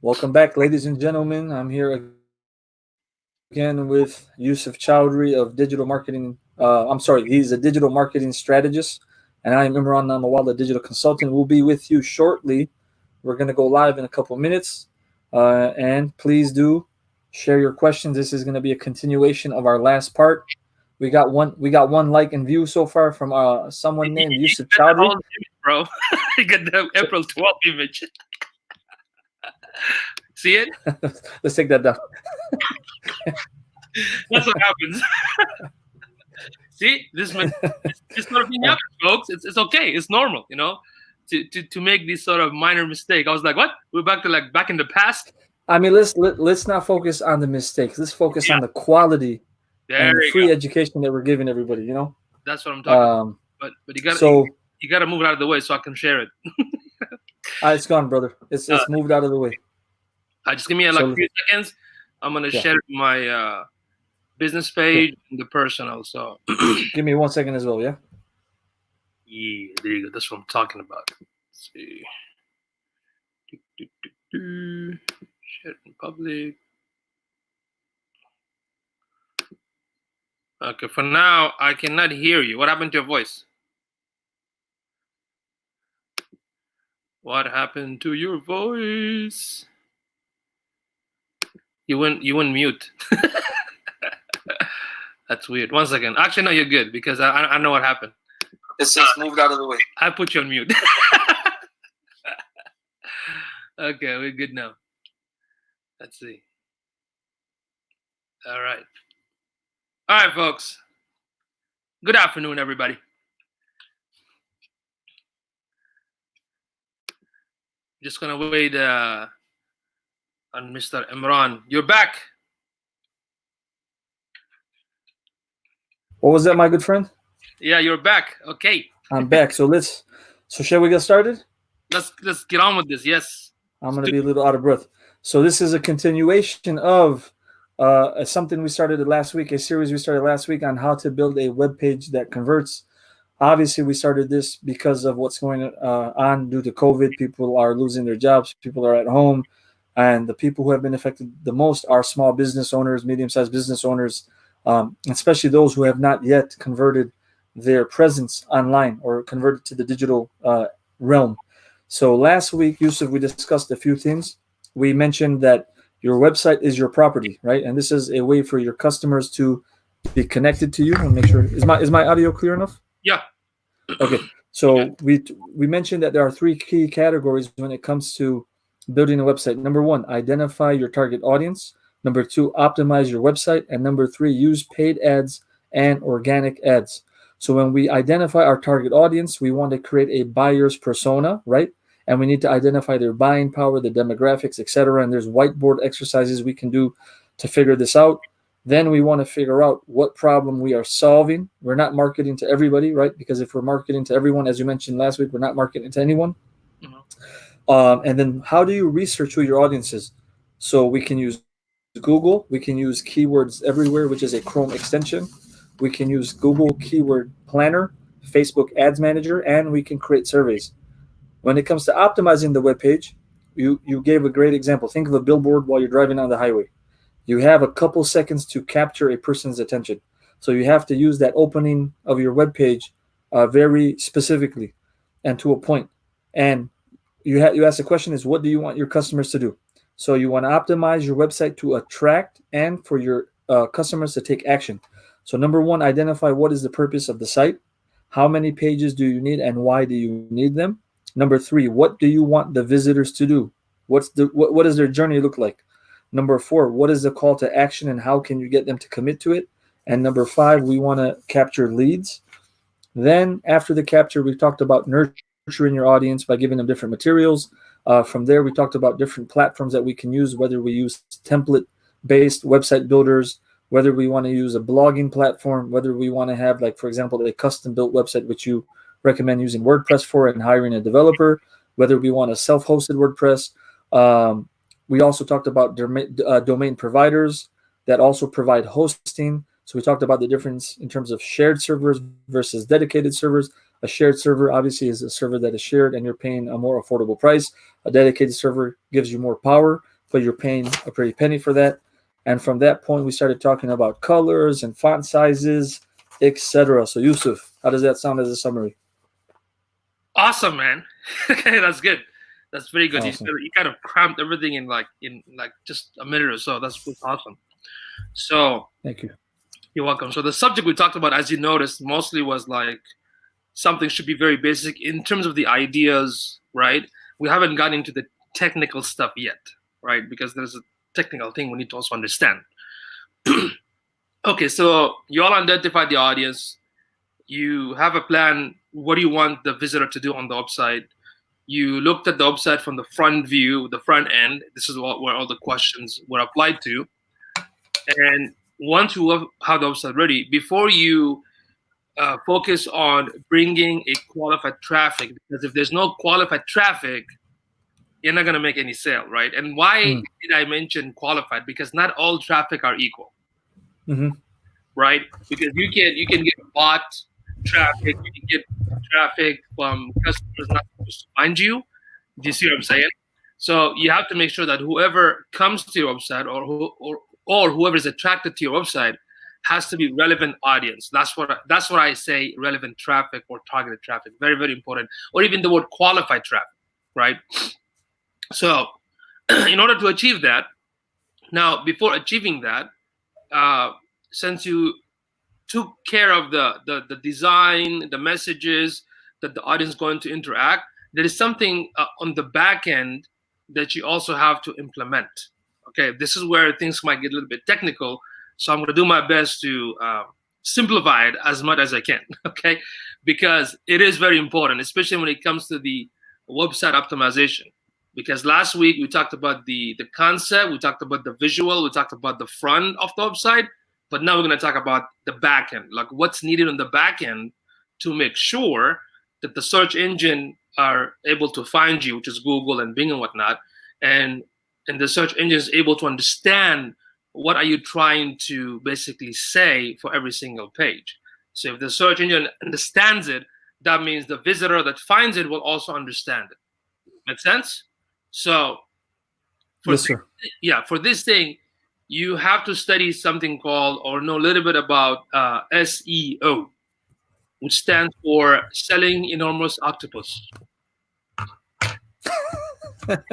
Welcome back, ladies and gentlemen. I'm here again with Yusuf Chowdhury of digital marketing. He's a digital marketing strategist, and I am Imran Namawala, digital consultant. We'll be with you shortly. We're going to go live in a couple minutes, and please do share your questions. This is going to be a continuation of our last part. We got one like and view so far from someone named You Yusuf got the Chowdhury. whole image, bro. You got the April 12th image. See it? Let's take that down. That's what happens. See, this sort of thing Uh, happens, folks. It's okay. It's normal, to make this sort of minor mistake. I was like, what? We're back to like back in the past. I mean, let's not focus on the mistakes. Let's focus Yeah, on the quality there and the you go. free education that we're giving everybody. That's what I'm talking about. Um, But so you gotta move it out of the way so I can share it. it's gone, brother. It's Uh, it's moved out of the way. just give me like a So few seconds. I'm gonna yeah, share my business yeah. page and the personal. So Give me 1 second as well. Yeah. yeah, there you go. That's what I'm talking about. Let's see. Do, do, do. Share in public. Okay, for now, I cannot hear you. What happened to your voice? What happened to your voice? You went mute. That's weird. 1 second. Actually, no, you're good because I know what happened. It's moved out of the way. I put you on mute. Okay, we're good now. Let's see. All right. All right, folks. Good afternoon, everybody. Just gonna wait on Mr. Imran. You're back. What was that, my good friend? Yeah, you're back. Okay. I'm back. So shall we get started? Let's get on with this. Yes. I'm gonna be a little out of breath. So this is a continuation of something we started last week, a series we started last week on how to build a web page that converts. Obviously, we started this because of what's going on due to COVID. People are losing their jobs. People are at home, and the people who have been affected the most are small business owners, medium-sized business owners, especially those who have not yet converted their presence online or converted to the digital realm. So last week, Yusuf, we discussed a few things. We mentioned that your website is your property, right? And this is a way for your customers to be connected to you. And make sure is my audio clear enough? Yeah. Okay. So we mentioned that there are three key categories when it comes to building a website. Number one, identify your target audience. Number two, optimize your website. And number three, use paid ads and organic ads. So when we identify our target audience, we want to create a buyer's persona, right? And we need to identify their buying power, the demographics, etc. And there's whiteboard exercises we can do to figure this out. Then we want to figure out what problem we are solving. We're not marketing to everybody, right? Because if we're marketing to everyone, as you mentioned last week, we're not marketing to anyone. Mhm. And then how do you research who your audience is? So we can use Google, we can use Keywords Everywhere, which is a Chrome extension. We can use Google Keyword Planner, Facebook Ads Manager, and we can create surveys. When it comes to optimizing the web page, you gave a great example. Think of a billboard while you're driving on the highway. You have a couple seconds to capture a person's attention. So you have to use that opening of your web page very specifically and to a point. And you ask the question is, what do you want your customers to do? So you want to optimize your website to attract and for your customers to take action. So number one, identify what is the purpose of the site. How many pages do you need and why do you need them? Number three, what do you want the visitors to do? What does their journey look like? Number four, what is the call to action and how can you get them to commit to it? And number five, we want to capture leads. Then after the capture, we talked about nurturing your audience by giving them different materials. From there, we talked about different platforms that we can use, whether we use template-based website builders, whether we want to use a blogging platform, whether we want to have, like, for example, a custom-built website, which you recommend using WordPress for and hiring a developer, whether we want a self-hosted WordPress. We also talked about domain providers that also provide hosting. So we talked about the difference in terms of shared servers versus dedicated servers. A shared server obviously is a server that is shared and you're paying a more affordable price. A dedicated server gives you more power. but you're paying a pretty penny for that. And from that point, we started talking about colors and font sizes, etc. So Yusuf, how does that sound as a summary? Awesome, man. Okay, that's good. That's very good. Awesome. You kind of cramped everything in like just a minute or so. That's awesome. So Thank you. you're welcome. So the subject we talked about, as you noticed, mostly was like something should be very basic in terms of the ideas, right? We haven't gotten into the technical stuff yet, right? Because there's a technical thing we need to also understand. Okay, so you all identified the audience. You have a plan. What do you want the visitor to do on the website? You looked at the website from the front view, the front end. This is where all the questions were applied to. And once you have the website ready, before you focus on bringing a qualified traffic, because if there's no qualified traffic, you're not going to make any sale, right? And why did I mention qualified? Because not all traffic are equal, right? Because you can get bot traffic, you can get traffic from customers not supposed to find you. Do you see what I'm saying? So you have to make sure that whoever comes to your website or whoever is attracted to your website has to be relevant audience. That's what I say, relevant traffic or targeted traffic. Very, very important. Or even the word qualified traffic, right? So in order to achieve that, now before achieving that, since you took care of the design, the messages that the audience is going to interact, there is something on the back end that you also have to implement. Okay, this is where things might get a little bit technical, so I'm going to do my best to simplify it as much as I can. Okay, because it is very important, especially when it comes to the website optimization. Because last week we talked about the concept, we talked about the visual, we talked about the front of the website, but now we're going to talk about the back end, like what's needed on the back end to make sure that the search engine are able to find you, which is Google and Bing and whatnot, and the search engine is able to understand what are you trying to basically say for every single page. So if the search engine understands it, that means the visitor that finds it will also understand it. Make sense? So for Yes, sir. for this thing, you have to study something called, or know a little bit about SEO, which stands for Selling Enormous Octopus. Okay.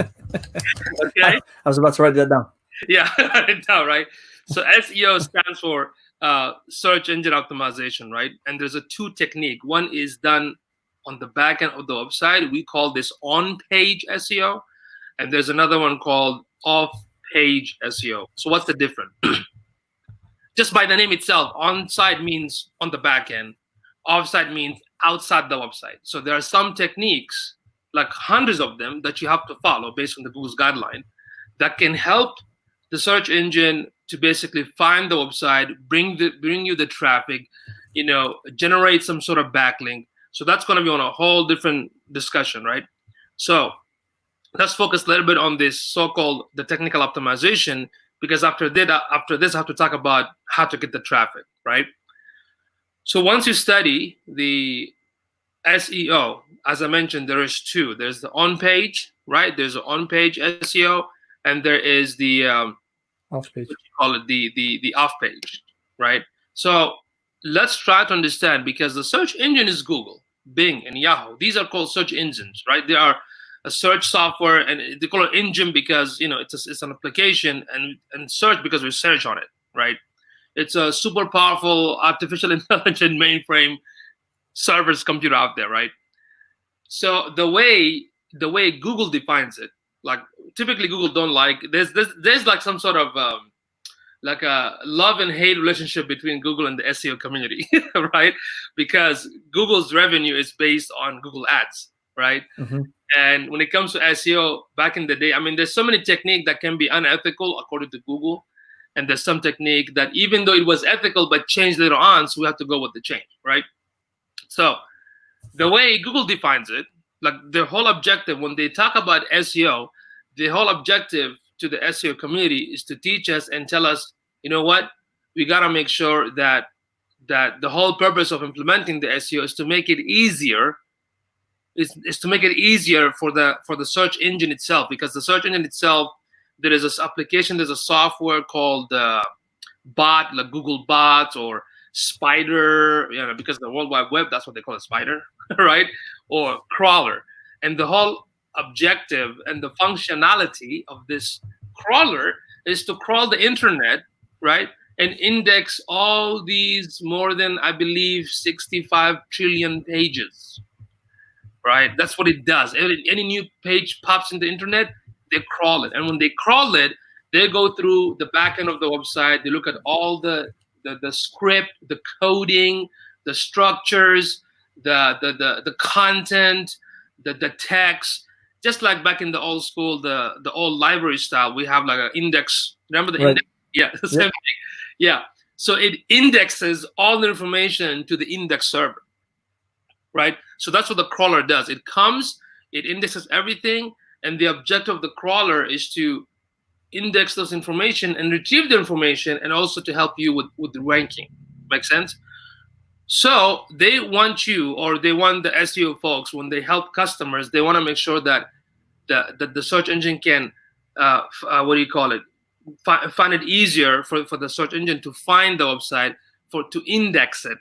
I was about to write that down. Yeah, write it down, right? So SEO stands for search engine optimization, right? And there's a two technique. One is done on the back end of the website. We call this on-page SEO. And there's another one called off-page SEO. So what's the difference? Just by the name itself, on-site means on the back end. Off-site means outside the website. So there are some techniques, like hundreds of them, that you have to follow based on the Google's guideline that can help the search engine to basically find the website, bring you the traffic, generate some sort of backlink. So that's going to be on a whole different discussion, right? So let's focus a little bit on this so-called the technical optimization, because after this, I have to talk about how to get the traffic, right? So once you study the SEO, as I mentioned, there is two. There's the on-page, right? There's the on-page SEO, and there is the Off-page. what you call it, the off-page, right? So let's try to understand, because the search engine is Google, Bing, and Yahoo. These are called search engines, right? They are a search software, and they call it engine because it's an application, and search because we search on it, right? It's a super powerful artificial intelligence mainframe servers computer out there, right? So the way Google defines it, like typically Google don't like, there's like some sort of like a love and hate relationship between Google and the SEO community, right? Because Google's revenue is based on Google Ads, right? Mm-hmm. And when it comes to SEO, back in the day, I mean, there's so many techniques that can be unethical according to Google. And there's some technique that even though it was ethical, but changed later on, so we have to go with the change, right? So the way Google defines it, like their whole objective, when they talk about SEO, the whole objective to the SEO community is to teach us and tell us, you know what, we got to make sure that the whole purpose of implementing the SEO is to make it easier, is to make it easier for the search engine itself, because the search engine itself there is this application, there's a software called Bot, like Google Bots or Spider, because the World Wide Web, that's what they call a spider, right? Or crawler. And the whole objective and the functionality of this crawler is to crawl the internet, right? And index all these more than, I believe, 65 trillion pages, right? That's what it does. Any new page pops in the internet, they crawl it. And when they crawl it, they go through the back end of the website. They look at all the script, the coding, the structures, the content, the text. Just like back in the old school, the old library style, we have like an index. Remember the index? Yeah, the same thing. Yeah. So it indexes all the information to the index server, right? So that's what the crawler does. It comes, it indexes everything, and the objective of the crawler is to index those information and retrieve the information, and also to help you with the ranking. Make sense? So they want you, or they want the SEO folks, when they help customers, they want to make sure that the search engine can, what do you call it? Find it easier for the search engine to find the website, to index it,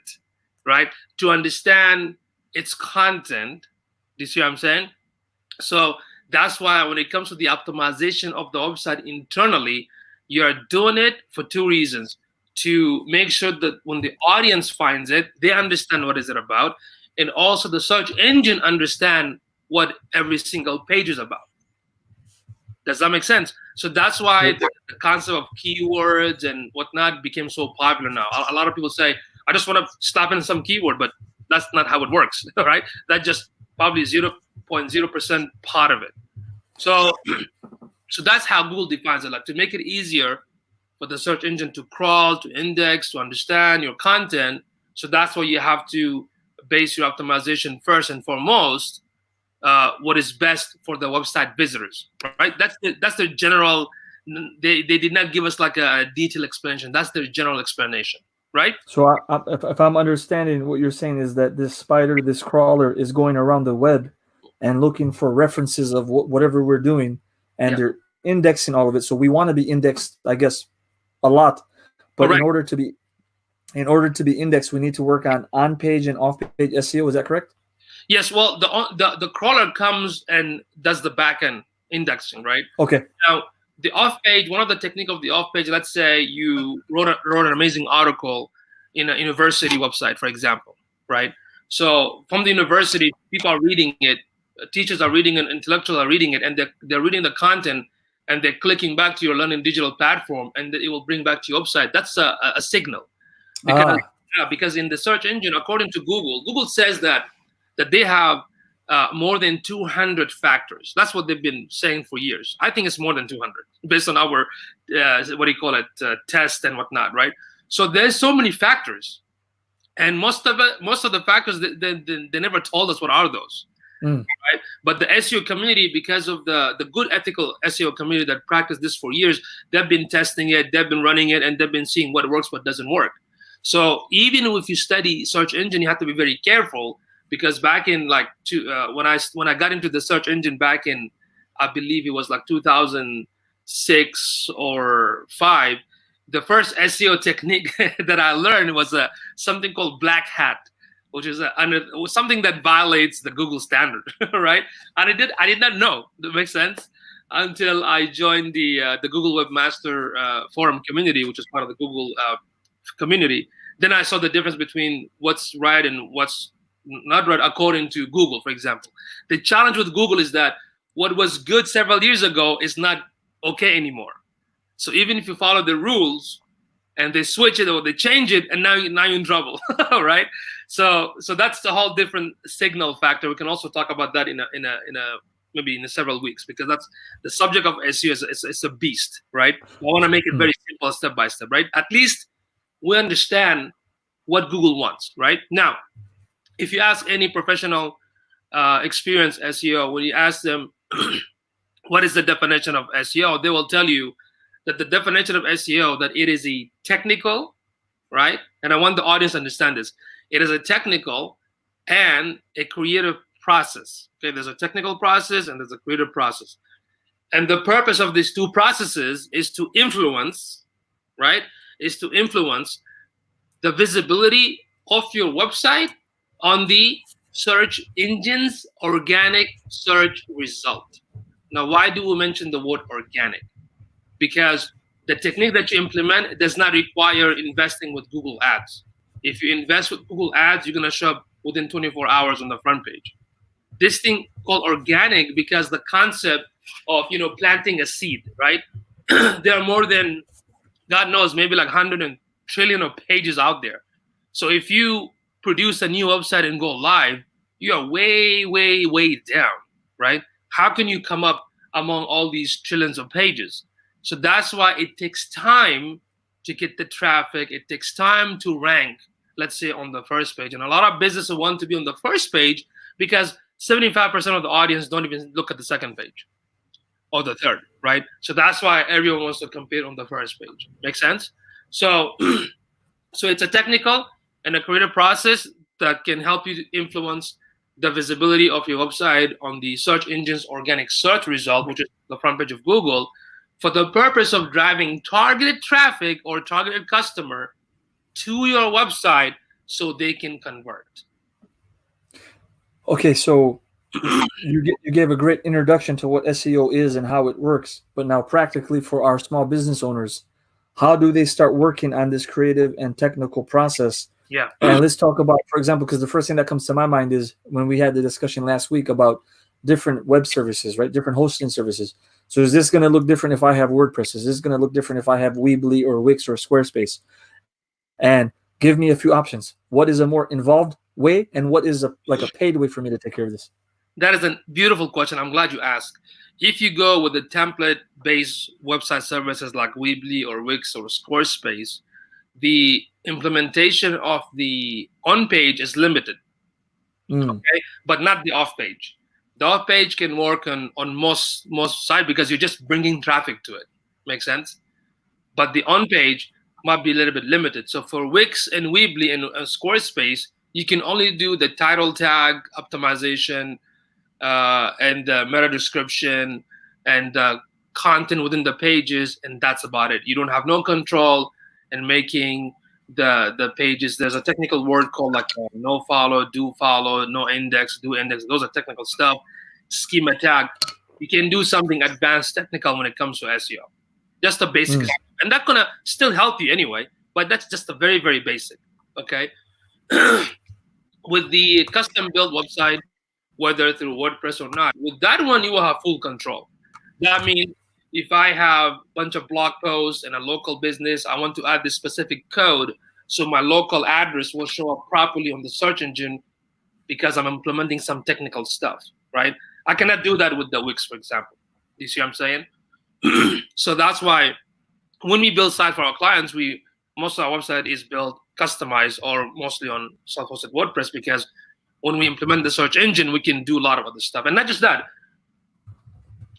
right? To understand its content. Do you see what I'm saying? So that's why when it comes to the optimization of the website internally, you're doing it for two reasons: to make sure that when the audience finds it, they understand what is it about, and also the search engine understand what every single page is about. Does that make sense? So that's why the concept of keywords and whatnot became so popular now. A lot of people say, I just want to slap in some keyword, but that's not how it works, right? That just probably 0.0% part of it. So that's how Google defines it, like to make it easier for the search engine to crawl, to index, to understand your content. So that's why you have to base your optimization first and foremost, what is best for the website visitors, right? That's the general. They did not give us like a detailed explanation. That's their general explanation, right? So if I'm understanding what you're saying is that this spider, this crawler, is going around the web and looking for references of whatever we're doing, and they're indexing all of it. So we want to be indexed, I guess, a lot. But correct. in order to be indexed, we need to work on page and off page SEO. Is that correct? Yes. Well, the crawler comes and does the backend indexing, right? Okay. Now, the off page, one of the technique of the off page, let's say you wrote an amazing article in a university website, for example, right? So from the university, people are reading it, teachers are reading it, intellectuals are reading it, and they're reading the content, and they're clicking back to your learning digital platform, and it will bring back to your website. That's a signal. Because in the search engine, according to Google says that they have more than 200 factors. That's what they've been saying for years. I think it's more than 200 based on our, test and whatnot, right? So there's so many factors. And most of the factors, they never told us what are those. Right? But the SEO community, because of the good ethical SEO community that practiced this for years, they've been testing it, they've been running it, and they've been seeing what works, what doesn't work. So even if you study search engine, you have to be very careful, because back in when I got into the search engine back in, I believe it was like 2006 or 5, the first SEO technique that I learned was something called black hat, which is something that violates the Google standard, right? And I did not know. That makes sense, until I joined the Google Webmaster Forum community, which is part of the Google community. Then I saw the difference between what's right and what's not right according to Google, for example. The challenge with Google is that what was good several years ago is not okay anymore. So even if you follow the rules and they switch it or they change it, and now you're in trouble, right? So that's the whole different signal factor. We can also talk about that in maybe in several weeks, because that's the subject of SEO. It's a beast, right? I want to make it very simple, step by step, right? At least we understand what Google wants, right? Now, if you ask any professional experienced SEO, when you ask them what is the definition of SEO, they will tell you that the definition of SEO, that it is a technical, right? And I want the audience to understand this. It is a technical and a creative process. Okay, there's a technical process and there's a creative process. And the purpose of these two processes is to influence, right? Is to influence the visibility of your website on the search engine's organic search result. Now, why do we mention the word organic? Because the technique that you implement does not require investing with Google Ads. If you invest with Google Ads, you're going to show up within 24 hours on the front page. This thing called organic, because the concept of planting a seed, right? There are more than, God knows, maybe like 100 trillion of pages out there. So if you produce a new website and go live, you are way, way, way down, right? How can you come up among all these trillions of pages? So that's why it takes time to get the traffic. It takes time to rank, let's say, on the first page. And a lot of businesses want to be on the first page because 75% of the audience don't even look at the second page or the third, right? So that's why everyone wants to compete on the first page. Make sense? So, so it's a technical and a creative process that can help you to influence the visibility of your website on the search engine's organic search result, which is the front page of Google, for the purpose of driving targeted traffic or targeted customer to your website so they can convert. Okay, so you gave a great introduction to what SEO is and how it works. But now practically for our small business owners, how do they start working on this creative and technical process? Yeah. And let's talk about, for example, because the first thing that comes to my mind is when we had the discussion last week about different web services, right? Different hosting services. So is this going to look different if I have WordPress? Is this going to look different if I have Weebly or Wix or Squarespace? And give me a few options. What is a more involved way, and what is like a paid way for me to take care of this? That is a beautiful question. I'm glad you asked. If you go with the template-based website services like Weebly or Wix or Squarespace, the implementation of the on-page is limited, okay, but not the off-page. The off-page can work on most sites because you're just bringing traffic to it. Make sense? But the on-page might be a little bit limited. So for Wix and Weebly and Squarespace, you can only do the title tag optimization and meta description and content within the pages, and that's about it. You don't have no control in making the pages. There's a technical word called like no follow, do follow, no index, do index. Those are technical stuff. Schema tag. You can do something advanced technical when it comes to SEO. Just the basic stuff. And that's gonna still help you anyway, but that's just a very, very basic. Okay. With the custom built website, whether through WordPress or not, with that one you will have full control. That means if I have a bunch of blog posts and a local business, I want to add this specific code so my local address will show up properly on the search engine because I'm implementing some technical stuff, right? I cannot do that with the Wix, for example. You see what I'm saying? So that's why when we build sites for our clients, most of our website is built customized or mostly on self-hosted WordPress, because when we implement the search engine, we can do a lot of other stuff. And not just that.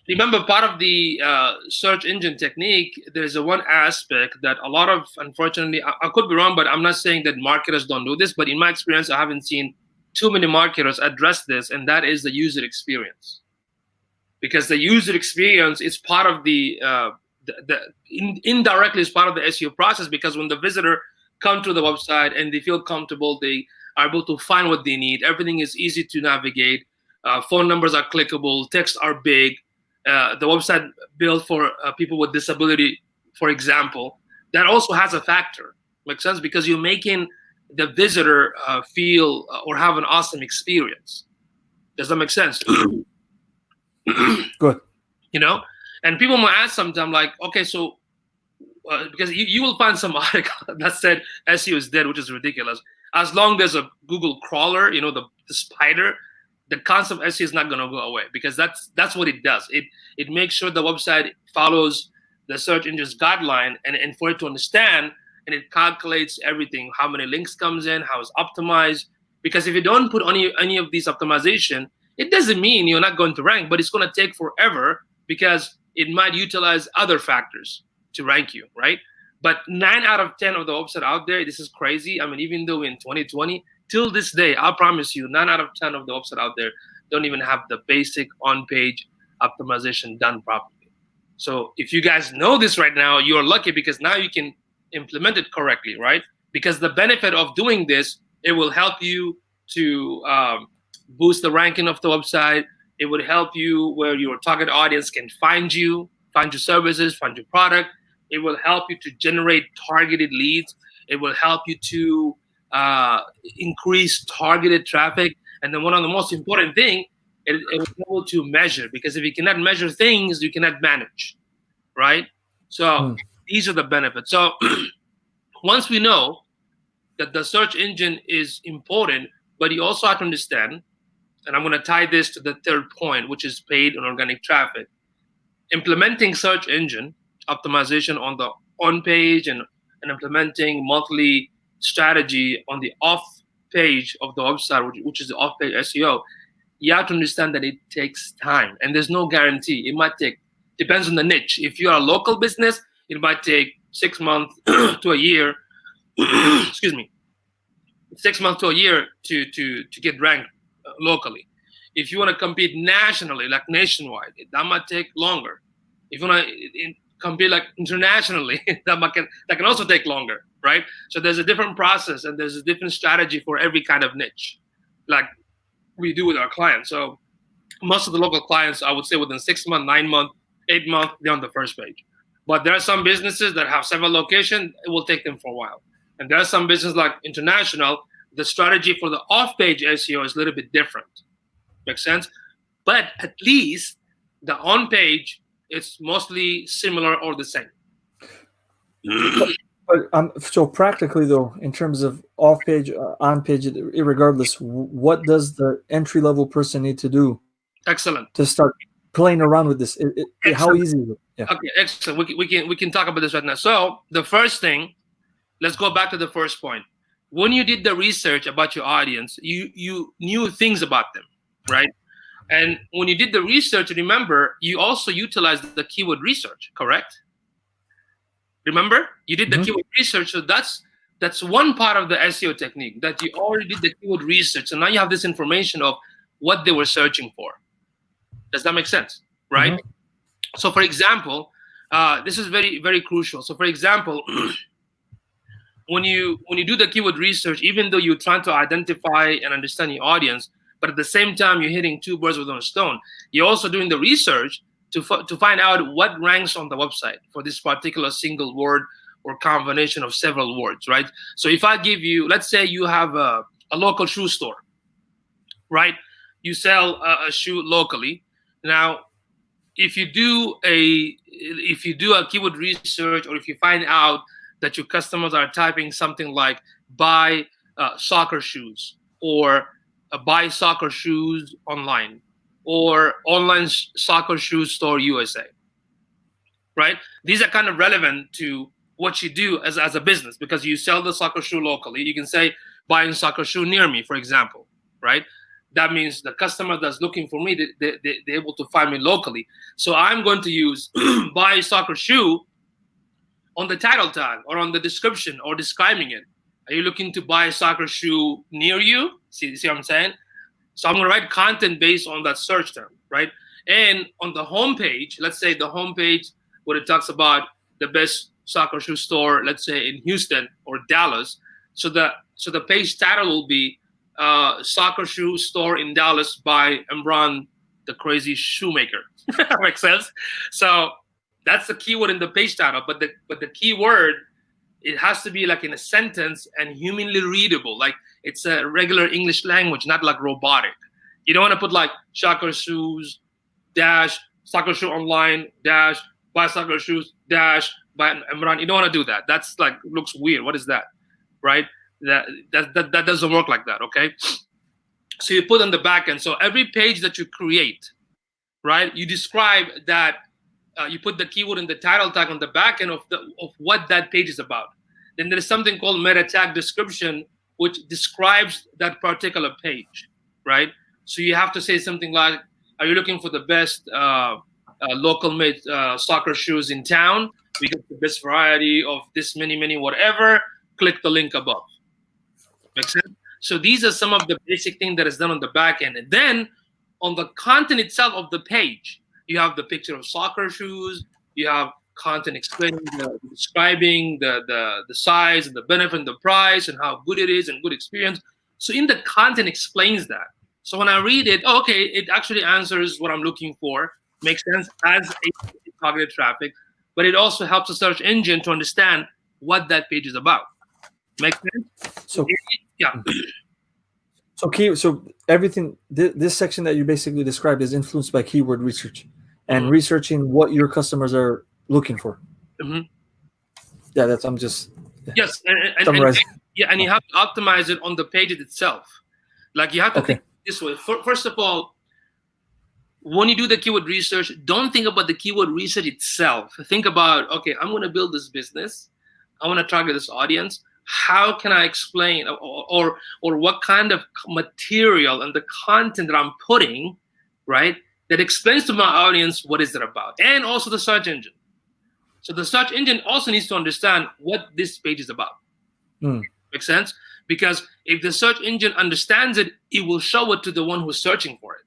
Remember, part of the search engine technique, there's a one aspect that a lot of, unfortunately, I could be wrong, but I'm not saying that marketers don't do this, but in my experience, I haven't seen too many marketers address this, and that is the user experience. Because the user experience is part of indirectly is part of the SEO process, because when the visitor come to the website and they feel comfortable, they are able to find what they need. Everything is easy to navigate. Phone numbers are clickable. Texts are big. The website built for people with disability, for example, that also has a factor. Makes sense? Because you're making the visitor feel or have an awesome experience. Does that make sense? Good. You know, and people might ask sometimes, like, okay, so because you will find some article that said SEO is dead, which is ridiculous. As long as a Google crawler, you know, the spider, the concept of SEO is not going to go away, because that's what it does. It makes sure the website follows the search engine's guideline, and for it to understand, and it calculates everything, how many links comes in, how it's optimized. Because if you don't put any of these optimization, it doesn't mean you're not going to rank, but it's going to take forever because it might utilize other factors to rank you, right? But 9 out of 10 of the websites out there, this is crazy. I mean, even though in 2020, till this day, I promise you, 9 out of 10 of the websites out there don't even have the basic on-page optimization done properly. So if you guys know this right now, you're lucky, because now you can implement it correctly, right? Because the benefit of doing this, it will help you to boost the ranking of the website. It would help you where your target audience can find you, find your services, find your product. It will help you to generate targeted leads. It will help you to increase targeted traffic. And then one of the most important thing, it will be able to measure, because if you cannot measure things, you cannot manage, right? So these are the benefits. So once we know that the search engine is important, but you also have to understand, and I'm going to tie this to the third point, which is paid and organic traffic. Implementing search engine optimization on the on page, and implementing monthly strategy on the off page of the website, which is the off-page SEO, you have to understand that it takes time, and there's no guarantee. It might take, depends on the niche. If you are a local business, it might take 6 months to a year. Excuse me, 6 months to a year to get ranked locally. If you want to compete nationally, like nationwide, that might take longer. If you want to compete like internationally, that can also take longer, right? So there's a different process, and there's a different strategy for every kind of niche, like we do with our clients. So most of the local clients, I would say within 6 months, 9 months, 8 months, they're on the first page. But there are some businesses that have several locations. It will take them for a while. And there are some businesses like international, the strategy for the off-page SEO is a little bit different. Makes sense? But at least the on-page, it's mostly similar or the same. But so practically, though, in terms of off-page, on-page, irregardless, what does the entry-level person need to do? Excellent. To start playing around with this, how easy is it? Yeah. Okay, excellent. We can talk about this right now. So the first thing, let's go back to the first point. When you did the research about your audience, you knew things about them, right? And when you did the research, remember, you also utilized the keyword research, correct? Remember, you did the keyword research. So that's one part of the SEO technique, that you already did the keyword research. So now you have this information of what they were searching for. Does that make sense? Right? So for example, this is very, very crucial. So for example, when you do the keyword research, even though you're trying to identify and understand your audience, but at the same time, you're hitting two birds with one stone. You're also doing the research to find out what ranks on the website for this particular single word or combination of several words, right? So if I give you, let's say you have a local shoe store, right? You sell a shoe locally. Now, if you do a keyword research, or if you find out that your customers are typing something like buy soccer shoes, or buy soccer shoes online, or online soccer shoes store USA, right? These are kind of relevant to what you do as a business, because you sell the soccer shoe locally. You can say buying soccer shoe near me, for example, right? That means the customer that's looking for me, they're able to find me locally. So I'm going to use buy soccer shoe on the title tag, or on the description, or describing it. Are you looking to buy a soccer shoe near you? See what I'm saying? So I'm going to write content based on that search term, right? And on the homepage, let's say the homepage where it talks about the best soccer shoe store, let's say in Houston or Dallas. So the page title will be soccer shoe store in Dallas by Imran, the crazy shoemaker. Makes sense? So that's the keyword in the page title, but the keyword, it has to be like in a sentence and humanly readable, like it's a regular English language, not like robotic. You don't want to put like soccer shoes dash soccer shoe online dash buy soccer shoes dash by Imran. You don't want to do that. That's like looks weird. What is that, right? That doesn't work like that. Okay. So you put on the back end. So every page that you create, right? You describe that. You put the keyword in the title tag on the back end of what that page is about. Then there is something called meta tag description, which describes that particular page, right? So you have to say something like, are you looking for the best local made soccer shoes in town? We got the best variety of this many, whatever. Click the link above. Makes sense? So these are some of the basic things that is done on the back end. And then on the content itself of the page, you have the picture of soccer shoes, You have content explaining, describing the size and the benefit and the price and how good it is and good experience. So in the content explains that. So when I read it, oh, okay, it actually answers what I'm looking for. Makes sense as a targeted traffic, but it also helps the search engine to understand what that page is about. Makes sense? So Yeah. So everything this section that you basically described is influenced by keyword research and researching what your customers are looking for. Yeah, that's I'm just yes, summarizing. And you have to optimize it on the page itself. Like you have to think this way. First of all, when you do the keyword research, don't think about the keyword research itself. Think about, okay, I'm going to build this business. I want to target this audience. How can I explain or what kind of material and the content that I'm putting, right, that explains to my audience what is it about, and also the search engine. So the search engine also needs to understand what this page is about. Make sense? Because if the search engine understands it, it will show it to the one who's searching for it.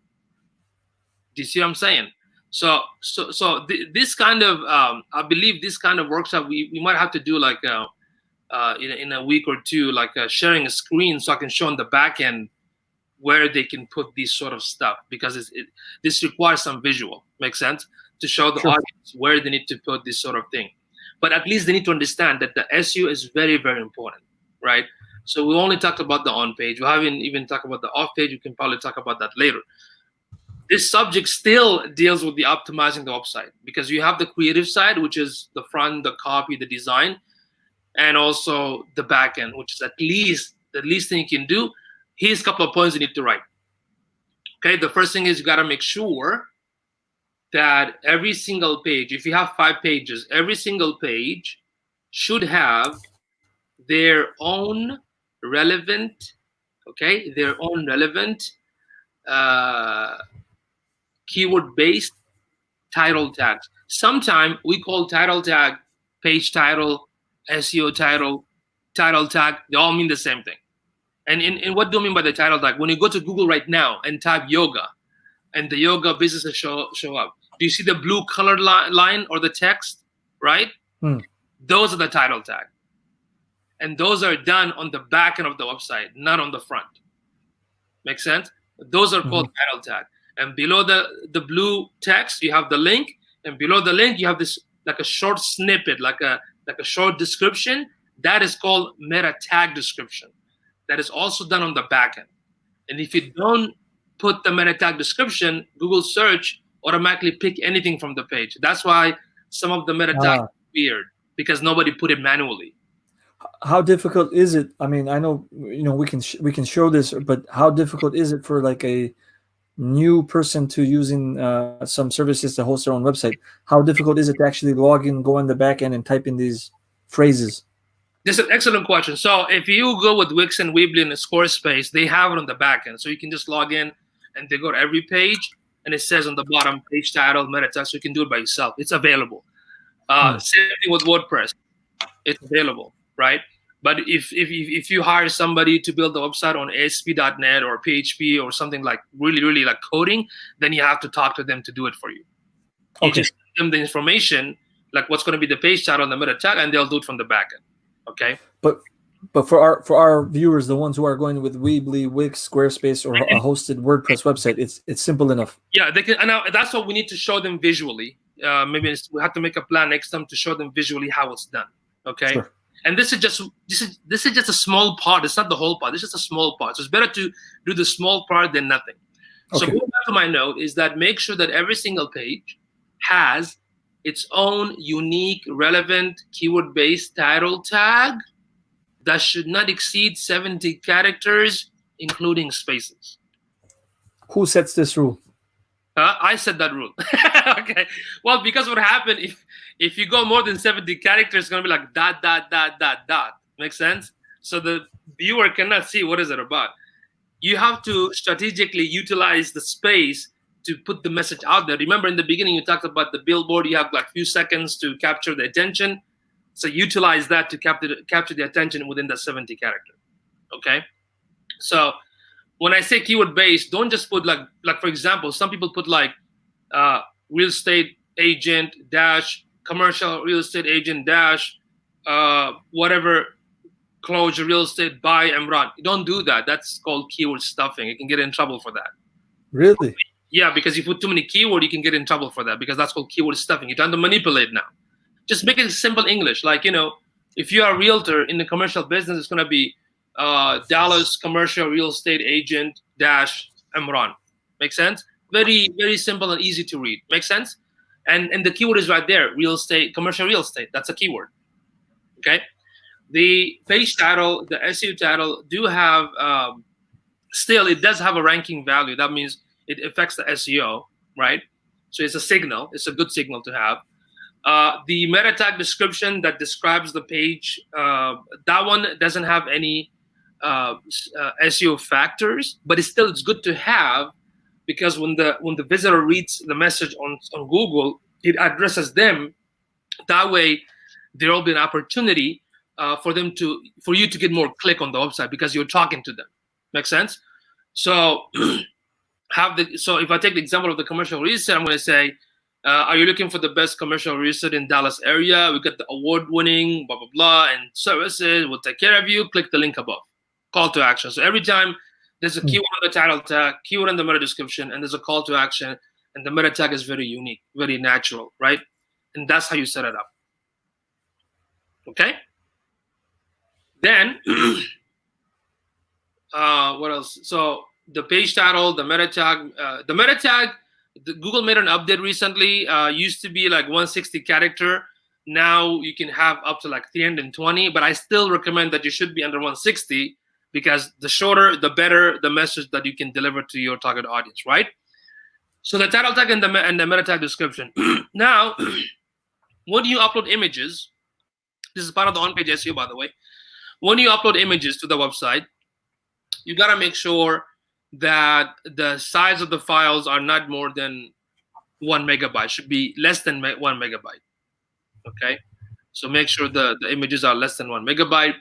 Do you see what I'm saying? So this kind of I believe this kind of workshop we might have to do like in a week or two, like sharing a screen so I can show on the back end where they can put these sort of stuff, because this requires some visual. Makes sense? To show the audience where they need to put this sort of thing. But at least they need to understand that the SEO is very, very important, right? So we only talked about the on page. We haven't even talked about the off page. We can probably talk about that later. This subject still deals with the optimizing the website, because you have the creative side, which is the front, the copy, the design, and also the back end, which is at least the least thing you can do. Here's a couple of points you need to write. Okay, the first thing is you got to make sure that every single page, if you have 5 pages, every single page should have their own relevant, keyword-based title tags. Sometimes we call title tag page title, SEO title, title tag. They all mean the same thing. And what do I mean by the title tag? When you go to Google right now and type yoga, and the yoga businesses show up, do you see the blue colored line or the text, right? Those are the title tag. And those are done on the back end of the website, not on the front. Make sense? Those are called title tag. And below the blue text, you have the link. And below the link, you have this like a short snippet, like a short description. That is called meta tag description. That is also done on the back end. And if you don't put the meta tag description, Google search automatically pick anything from the page. That's why some of the meta tag is weird, because nobody put it manually. How difficult is it? I mean, I know we can show this, but how difficult is it for like a new person to using some services to host their own website? How difficult is it to actually log in, go on the back end, and type in these phrases? This is an excellent question. So if you go with Wix and Weebly and Squarespace, they have it on the back end. So you can just log in and they go to every page, and it says on the bottom page title, meta tag. So you can do it by yourself. It's available. Same thing with WordPress. It's available, right? But if you hire somebody to build the website on ASP.NET or PHP or something like really like coding, then you have to talk to them to do it for you. You just give them the information, like what's going to be the page title and the meta tag, and they'll do it from the back end. Okay. But for our viewers, the ones who are going with Weebly, Wix, Squarespace, or a hosted WordPress website, it's simple enough. Yeah, they can. And now that's what we need to show them visually. Maybe we have to make a plan next time to show them visually how it's done. Okay. Sure. And this is just a small part. It's not the whole part. It's just a small part. So it's better to do the small part than nothing. So going back to my note is that make sure that every single page has its own unique, relevant, keyword-based title tag that should not exceed 70 characters, including spaces. Who sets this rule? I set that rule. Okay. Well, because what happened if you go more than 70 characters, it's gonna be like ... Make sense? So the viewer cannot see what is it about. You have to strategically utilize the space to put the message out there. Remember in the beginning you talked about the billboard. You have like a few seconds to capture the attention. So utilize that to capture the attention within the 70 character. Okay. So when I say keyword based, don't just put like for example, some people put like real estate agent dash commercial real estate agent dash whatever closure real estate by Imran. You don't do that. That's called keyword stuffing. You can get in trouble for that. Really? Yeah, because you put too many keywords, you can get in trouble for that, because that's called keyword stuffing. You're trying to manipulate now. Just make it simple English. Like, if you are a realtor in the commercial business, it's going to be Dallas commercial real estate agent dash Imran. Make sense? Very, very simple and easy to read. Make sense? And the keyword is right there. Real estate, commercial real estate. That's a keyword. Okay. The page title, the SEO title do have, still it does have a ranking value. That means it affects the SEO, right? So it's a signal. It's a good signal to have. The meta tag description that describes the page, that one doesn't have any SEO factors, but it's good to have, because when the visitor reads the message on Google, it addresses them. That way, there will be an opportunity for you to get more click on the website, because you're talking to them. Make sense? So so if I take the example of the commercial real estate, I'm going to say, are you looking for the best commercial real estate in Dallas area? We got the award-winning blah blah blah and services. We'll take care of you. Click the link above. Call to action. So every time there's a keyword on the title tag, keyword in the meta description, and there's a call to action, and the meta tag is very unique, very natural, right? And that's how you set it up. Okay. Then, what else? So the page title, the meta tag, Google made an update recently. Used to be like 160 character. Now you can have up to like 320, but I still recommend that you should be under 160, because the shorter, the better the message that you can deliver to your target audience, right? So the title tag and the meta tag description. Now, when you upload images, this is part of the on-page SEO, by the way. When you upload images to the website, you got to make sure that the size of the files are not more than 1 megabyte. Should be less than 1 megabyte. Okay, so make sure the images are less than 1 megabyte.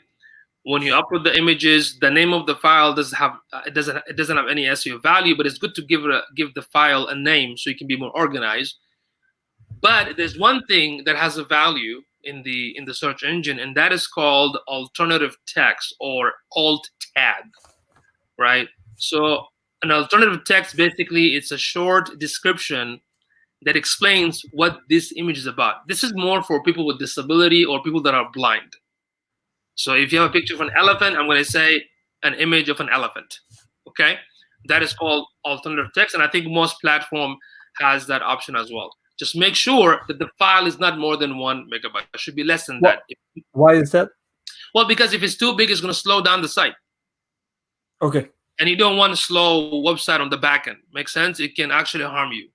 When you upload the images, the name of the file doesn't have any SEO value, but it's good to give the file a name so you can be more organized. But there's one thing that has a value in the search engine, and that is called alternative text, or alt tag, right? So an alternative text, basically, it's a short description that explains what this image is about. This is more for people with disability or people that are blind. So if you have a picture of an elephant, I'm going to say an image of an elephant. Okay, that is called alternative text, and I think most platform has that option as well. Just make sure that the file is not more than 1 megabyte. It should be less than that. Why is that? Well, because if it's too big, it's going to slow down the site. Okay. And you don't want a slow website on the back end. Make sense? It can actually harm you.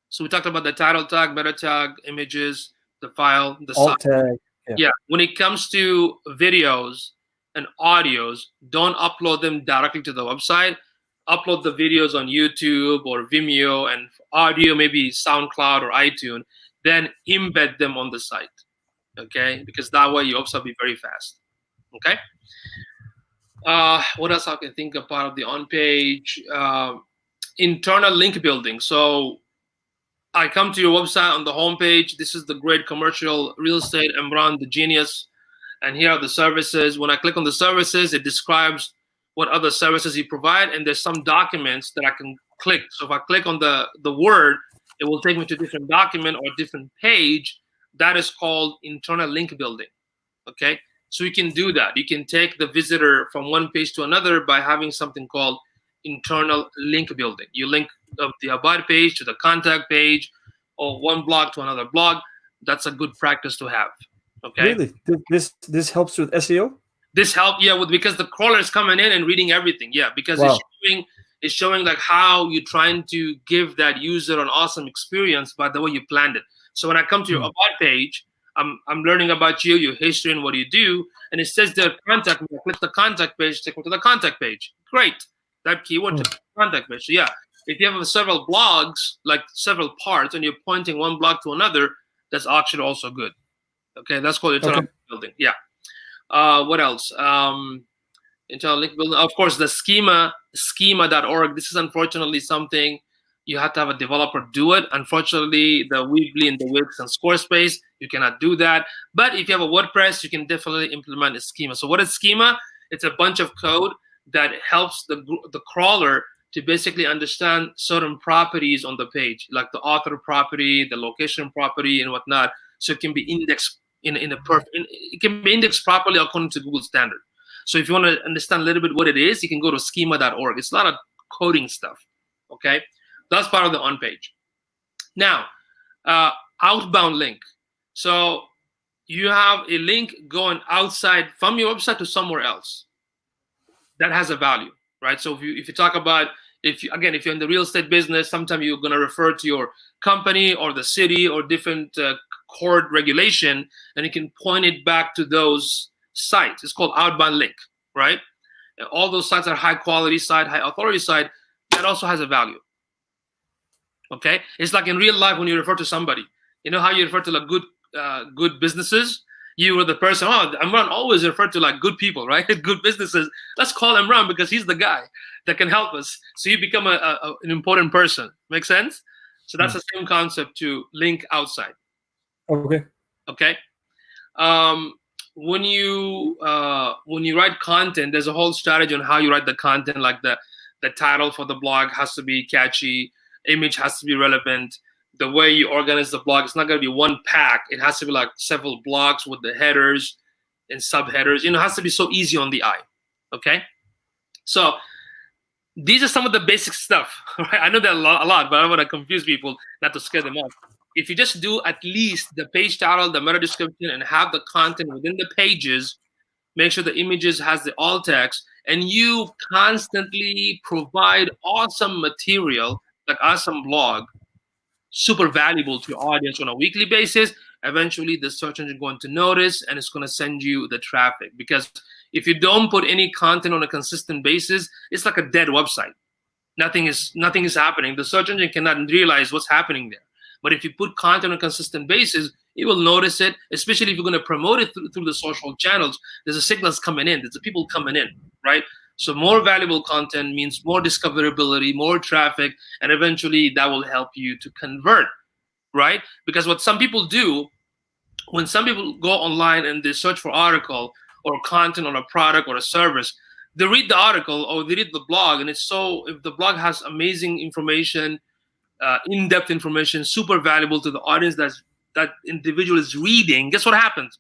So we talked about the title tag, meta tag, images, the file, the alt tag. Yeah. When it comes to videos and audios, don't upload them directly to the website. Upload the videos on YouTube or Vimeo, and audio maybe SoundCloud or iTunes. Then embed them on the site. Okay, because that way your website will be very fast. Okay. What else I can think of part of the on-page? Internal link building. So I come to your website on the homepage. This is the great commercial real estate, Imran, the genius. And here are the services. When I click on the services, it describes what other services you provide. And there's some documents that I can click. So if I click on the word, it will take me to a different document or a different page. That is called internal link building. Okay. So you can do that. You can take the visitor from one page to another by having something called internal link building. You link the about page to the contact page, or one blog to another blog. That's a good practice to have. Okay. Really? This helps with SEO? This helps, yeah, because the crawler is coming in and reading everything. Yeah, because it's showing like how you're trying to give that user an awesome experience by the way you planned it. So when I come to your about page, I'm learning about you, your history, and what you do, and it says there contact me. I click the contact page, take me to the contact page. Great, that keyword to the contact page. So yeah, if you have several blogs, like several parts, and you're pointing one blog to another, that's actually also good. Okay, that's called internal link building. Yeah. What else? Internal link building. Of course, the schema.org. This is unfortunately something you have to have a developer do it. Unfortunately, the Weebly and the Wix and Squarespace, you cannot do that. But if you have a WordPress, you can definitely implement a schema. So what is schema? It's a bunch of code that helps the crawler to basically understand certain properties on the page, like the author property, the location property, and whatnot. So it can be indexed it can be indexed properly according to Google standard. So if you want to understand a little bit what it is, you can go to schema.org. It's a lot of coding stuff. Okay, that's part of the on page. Now, outbound link. So you have a link going outside from your website to somewhere else. That has a value, right? So if you talk about, if you're in the real estate business, sometimes you're going to refer to your company or the city or different court regulation, and you can point it back to those sites. It's called outbound link, right? And all those sites are high quality site, high authority site. That also has a value. Okay, it's like in real life when you refer to somebody. You know how you refer to like good businesses? You were the person. Oh, Imran always referred to like good people, right? Good businesses. Let's call Imran because he's the guy that can help us. So you become an important person. Make sense? So that's the same concept to link outside. Okay. Okay. When you write content, there's a whole strategy on how you write the content. Like the title for the blog has to be catchy. Image has to be relevant. The way you organize the blog, it's not going to be one pack. It has to be like several blocks with the headers and subheaders. You know, it has to be so easy on the eye. Okay. So these are some of the basic stuff. Right? I know that a lot, but I don't want to confuse people, not to scare them off. If you just do at least the page title, the meta description, and have the content within the pages, make sure the images has the alt text, and you constantly provide awesome material, like awesome blog, super valuable to your audience on a weekly basis, eventually the search engine is going to notice and it's going to send you the traffic. Because if you don't put any content on a consistent basis, it's like a dead website. Nothing is happening. The search engine cannot realize what's happening there. But if you put content on a consistent basis, it will notice it, especially if you're going to promote it through the social channels. There's a signals coming in. There's the people coming in, right? So more valuable content means more discoverability, more traffic, and eventually that will help you to convert, right? Because what some people do, when some people go online and they search for article or content on a product or a service, they read the article or they read the blog, and if the blog has amazing information, in-depth information, super valuable to the audience that individual is reading, guess what happens?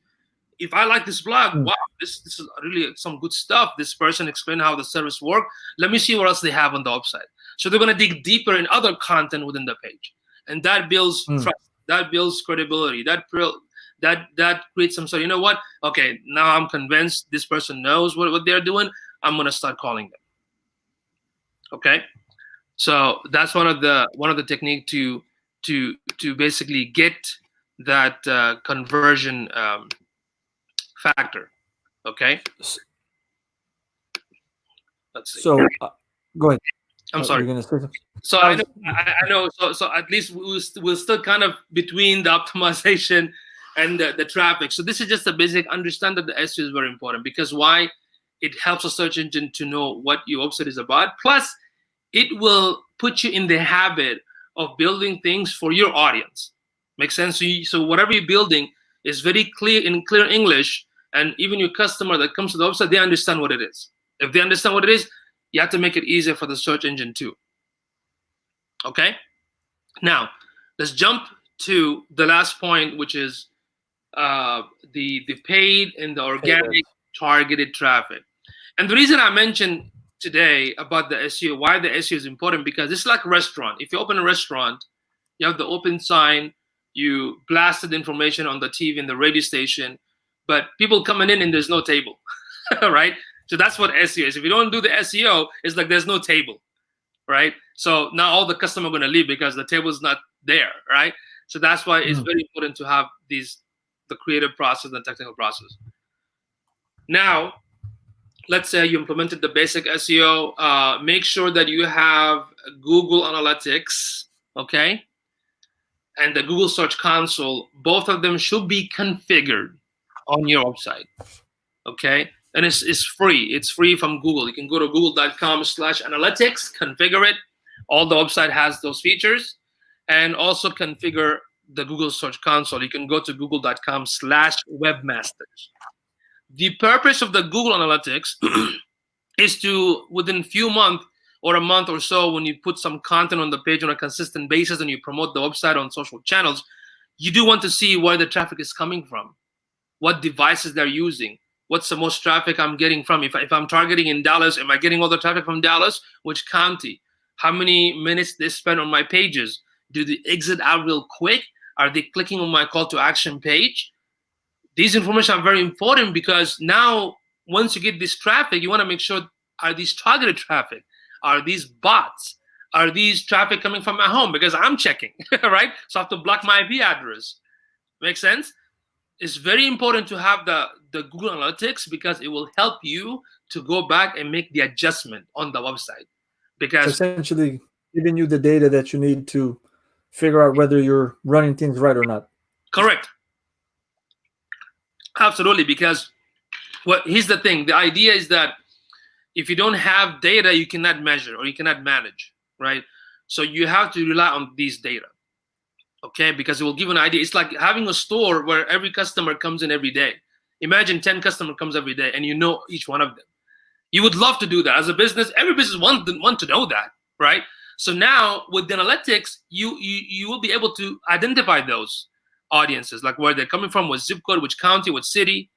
If I like this blog, wow, this is really some good stuff. This person explained how the service works. Let me see what else they have on the website. So they're going to dig deeper in other content within the page. And that builds trust. That builds credibility. That creates some sort of, you know what? Okay, now I'm convinced this person knows what they're doing. I'm going to start calling them. Okay? So that's one of the technique to basically get that conversion factor. Okay. Let's see. So go ahead. I'm sorry. You're gonna say something? So I know. So at least we're still kind of between the optimization and the traffic. So this is just a basic. Understand that the SEO is very important, because why? It helps a search engine to know what your website is about. Plus, it will put you in the habit of building things for your audience. Makes sense? So whatever you're building is very clear in clear English, and even your customer that comes to the website, they understand what it is. If they understand what it is, you have to make it easier for the search engine too. Okay? Now, let's jump to the last point, which is the paid and the organic targeted traffic. And the reason I mentioned today about the SEO, why the SEO is important, because it's like a restaurant. If you open a restaurant, you have the open sign, you blasted information on the TV and the radio station, but people coming in and there's no table, right? So that's what SEO is. If you don't do the SEO, it's like there's no table, right? So now all the customer are going to leave because the table is not there, right? So that's why it's very important to have the creative process and the technical process. Now, let's say you implemented the basic SEO. Make sure that you have Google Analytics, okay? And the Google Search Console. Both of them should be configured on your website, okay? And it's free. It's free from Google. You can go to google.com/analytics, configure it. All the website has those features, and also configure the Google Search Console. You can go to google.com/webmasters. The purpose of the Google Analytics is to, within few months or a month or so, when you put some content on the page on a consistent basis and you promote the website on social channels, you do want to see where the traffic is coming from, what devices they're using, what's the most traffic I'm getting from. If I'm targeting in Dallas, am I getting all the traffic from Dallas? Which county? How many minutes they spend on my pages? Do they exit out real quick? Are they clicking on my call to action page? These information are very important, because now once you get this traffic, you want to make sure, are these targeted traffic? Are these bots? Are these traffic coming from my home? Because I'm checking, right? So I have to block my IP address. Make sense? It's very important to have the Google Analytics, because it will help you to go back and make the adjustment on the website. Because essentially giving you the data that you need to figure out whether you're running things right or not. Correct. Absolutely. Because here's the thing. The idea is that if you don't have data, you cannot measure or you cannot manage, right? So you have to rely on these data, okay? Because it will give an idea. It's like having a store where every customer comes in every day. Imagine 10 customers comes every day and you know each one of them. You would love to do that. As a business, every business want to know that, right? So now with the analytics, you will be able to identify those audiences, like where they're coming from, what zip code, which county, what city,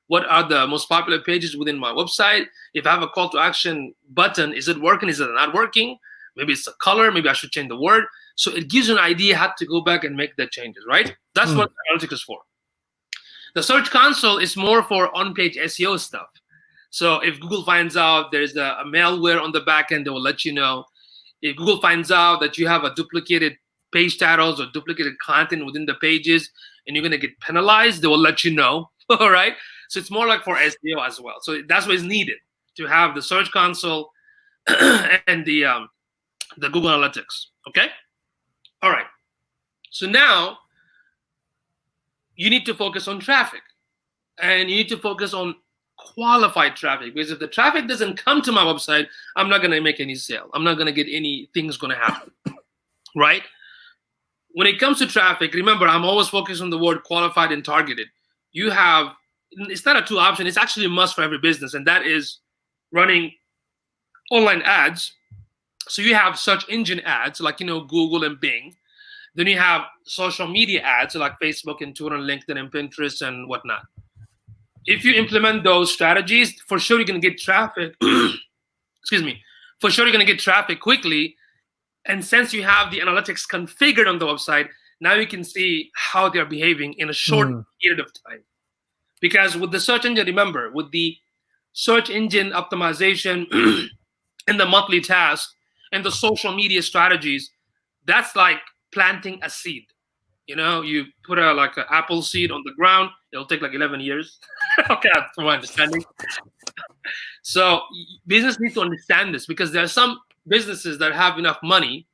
what are the most popular pages within my website. If I have a call to action button, is it working? Is it not working? Maybe it's the color. Maybe I should change the word. So it gives you an idea how to go back and make the changes, right? That's what analytics is for. The Search Console is more for on-page SEO stuff. So if Google finds out there's a malware on the back end, they will let you know. If Google finds out that you have a duplicated page titles or duplicated content within the pages and you're going to get penalized, they will let you know. All right. So it's more like for SEO as well. So that's what is needed, to have the Search Console and the Google Analytics. Okay. All right. So now you need to focus on traffic, and you need to focus on qualified traffic, because if the traffic doesn't come to my website, I'm not going to make any sale. I'm not going to get any things going to happen. Right. When it comes to traffic, remember, I'm always focused on the word qualified and targeted. You have, it's not a two option, it's actually a must for every business, and that is running online ads. So you have search engine ads like, Google and Bing. Then you have social media ads like Facebook and Twitter and LinkedIn and Pinterest and whatnot. If you implement those strategies, for sure you're going to get traffic. Excuse me. For sure you're going to get traffic quickly. And since you have the analytics configured on the website, now you can see how they're behaving in a short period of time. Because with the search engine, remember, with the search engine optimization and the monthly task and the social media strategies, that's like planting a seed. You put like an apple seed on the ground, it'll take like 11 years. Okay, from my understanding. So business needs to understand this, because there are some businesses that have enough money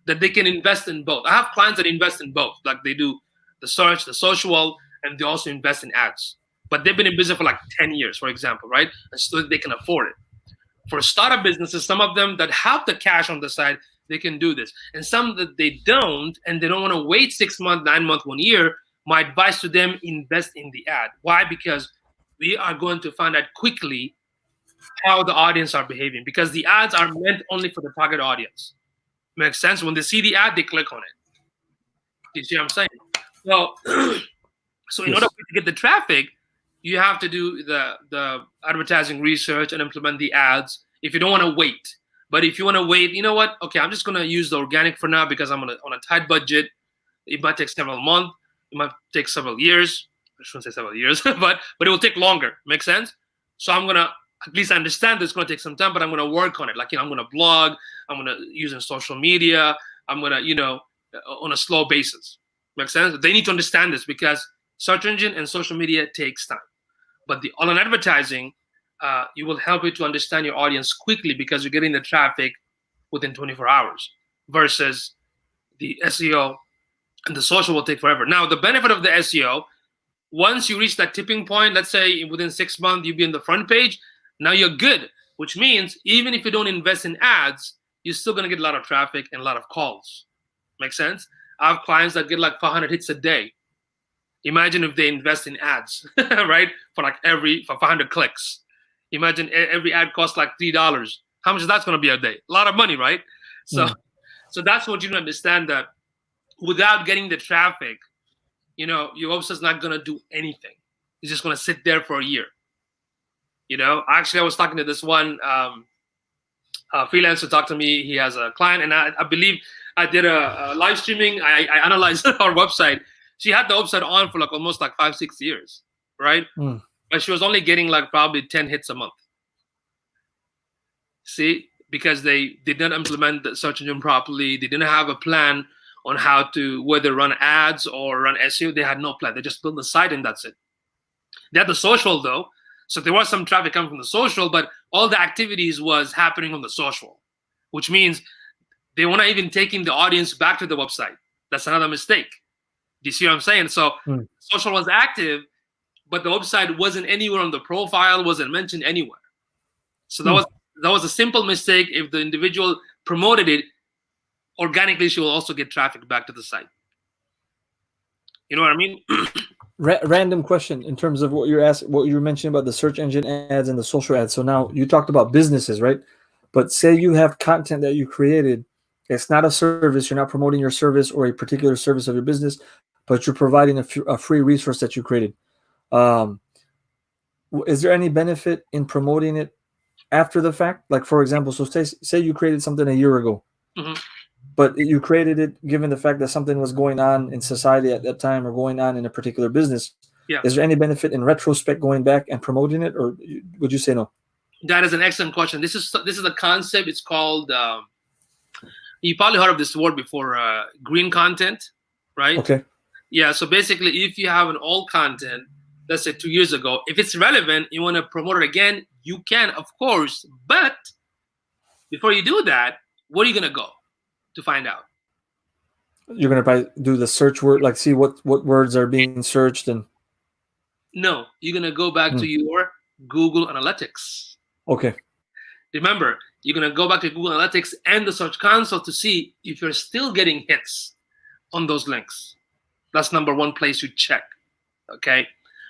that they can invest in both. I have clients that invest in both, like they do the search, the social, and they also invest in ads. But they've been in business for like 10 years, for example, right? And so they can afford it. For startup businesses, some of them that have the cash on the side, they can do this. And some that they don't, and they don't want to wait 6 months, 9 months, 1 year, my advice to them, invest in the ad. Why? Because we are going to find out quickly how the audience are behaving, because the ads are meant only for the target audience. Makes sense? When they see the ad, they click on it. You see what I'm saying? Well, so in order to get the traffic, you have to do the advertising research and implement the ads if you don't want to wait. But if you want to wait, you know what? Okay, I'm just going to use the organic for now because I'm on a tight budget. It might take several months. It might take several years. I shouldn't say several years, but it will take longer. Make sense? So I'm going to, at least I understand it's going to take some time, but I'm going to work on it. Like, I'm going to blog. I'm going to use in social media. I'm going to, on a slow basis. Make sense? They need to understand this, because search engine and social media takes time. But the online advertising, you will help you to understand your audience quickly, because you're getting the traffic within 24 hours versus the SEO and the social will take forever. Now, the benefit of the SEO, once you reach that tipping point, let's say within 6 months, you'll be in the front page. Now you're good, which means even if you don't invest in ads, you're still gonna get a lot of traffic and a lot of calls. Make sense? I have clients that get like 500 hits a day. Imagine if they invest in ads, right? For 500 clicks. Imagine every ad costs like $3. How much is that going to be a day? A lot of money, right? So, so that's what you understand, that without getting the traffic, your website's not going to do anything. It's just going to sit there for a year. Actually, I was talking to this one freelancer. Talked to me. He has a client, and I believe I did a live streaming. I analyzed our website. She had the website on for almost 5-6 years, right? But she was only getting probably 10 hits a month. See, because they did not implement the search engine properly. They didn't have a plan on how to whether run ads or run SEO. They had no plan. They just built the site and that's it. They had the social though, so there was some traffic coming from the social, but all the activities was happening on the social, which means they were not even taking the audience back to the website. That's another mistake. Do you see what I'm saying? So social was active, but the website wasn't anywhere on the profile, wasn't mentioned anywhere. So that was a simple mistake. If the individual promoted it organically, she will also get traffic back to the site. You know what I mean? Random question in terms of what you're mentioning about the search engine ads and the social ads. So now you talked about businesses, right? But say you have content that you created. It's not a service. You're not promoting your service or a particular service of your business, but you're providing a free resource that you created. Is there any benefit in promoting it after the fact? Like, for example, so say you created something a year ago, but you created it given the fact that something was going on in society at that time or going on in a particular business. Yeah. Is there any benefit in retrospect going back and promoting it, or would you say no? That is an excellent question. This is a concept. It's called, you probably heard of this word before, green content, right? Okay. Yeah, so basically, if you have an old content, let's say 2 years ago, if it's relevant, you want to promote it again, you can, of course. But before you do that, where are you going to go to find out? You're going to probably do the search word, like see what words are being searched and... No, you're going to go back to your Google Analytics. Okay. Remember, you're going to go back to Google Analytics and the Search Console to see if you're still getting hits on those links. That's number one place you check, okay?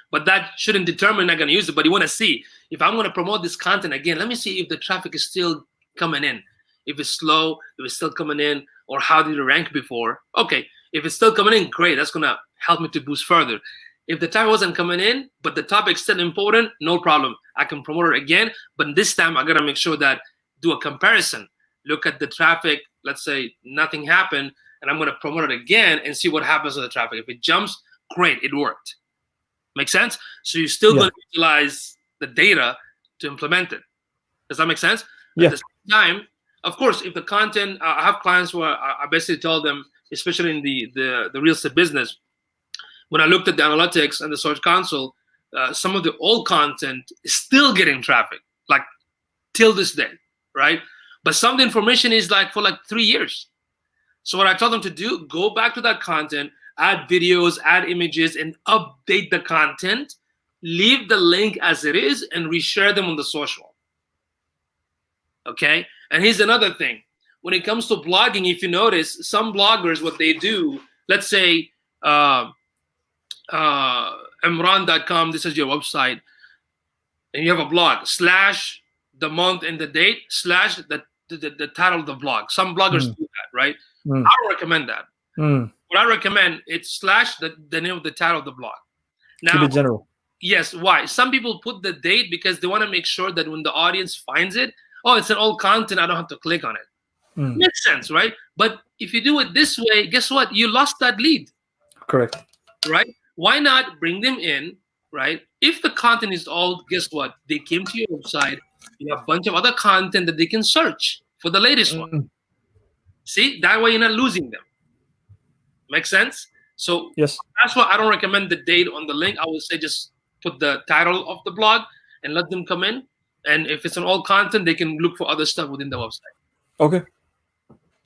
But that shouldn't determine not going to use it. But you want to see, if I'm going to promote this content again, let me see if the traffic is still coming in. If it's slow, if it's still coming in, or how did it rank before? Okay, if it's still coming in, great. That's going to help me to boost further. If the traffic wasn't coming in, but the topic's still important, no problem. I can promote it again. But this time, I got to make sure that do a comparison. Look at the traffic. Let's say nothing happened, and I'm going to promote it again and see what happens with the traffic. If it jumps, great, it worked. Make sense? So you're still going to utilize the data to implement it. Does that make sense? Yeah. At the same time, of course, if the content, I have clients where I basically tell them, especially in the real estate business, when I looked at the analytics and the Search Console, some of the old content is still getting traffic, like till this day, right? But some of the information is for 3 years. So what I told them to do, go back to that content, add videos, add images, and update the content. Leave the link as it is and reshare them on the social. Okay? And here's another thing. When it comes to blogging, if you notice, some bloggers, what they do, let's say Imran.com, this is your website, and you have a blog, / the month and the date, / the title of the blog. Some bloggers do that, right? I don't recommend that. What I recommend, it's / the name of the title of the blog. Now, keep it general. Yes, why? Some people put the date because they want to make sure that when the audience finds it, oh, it's an old content, I don't have to click on it. Makes sense, right? But if you do it this way, guess what? You lost that lead. Correct. Right? Why not bring them in, right? If the content is old, guess what? They came to your website. You have a bunch of other content that they can search for the latest one. See? That way you're not losing them. Make sense? So yes, that's why I don't recommend the date on the link. I would say just put the title of the blog and let them come in. And if it's an old content, they can look for other stuff within the website. Okay.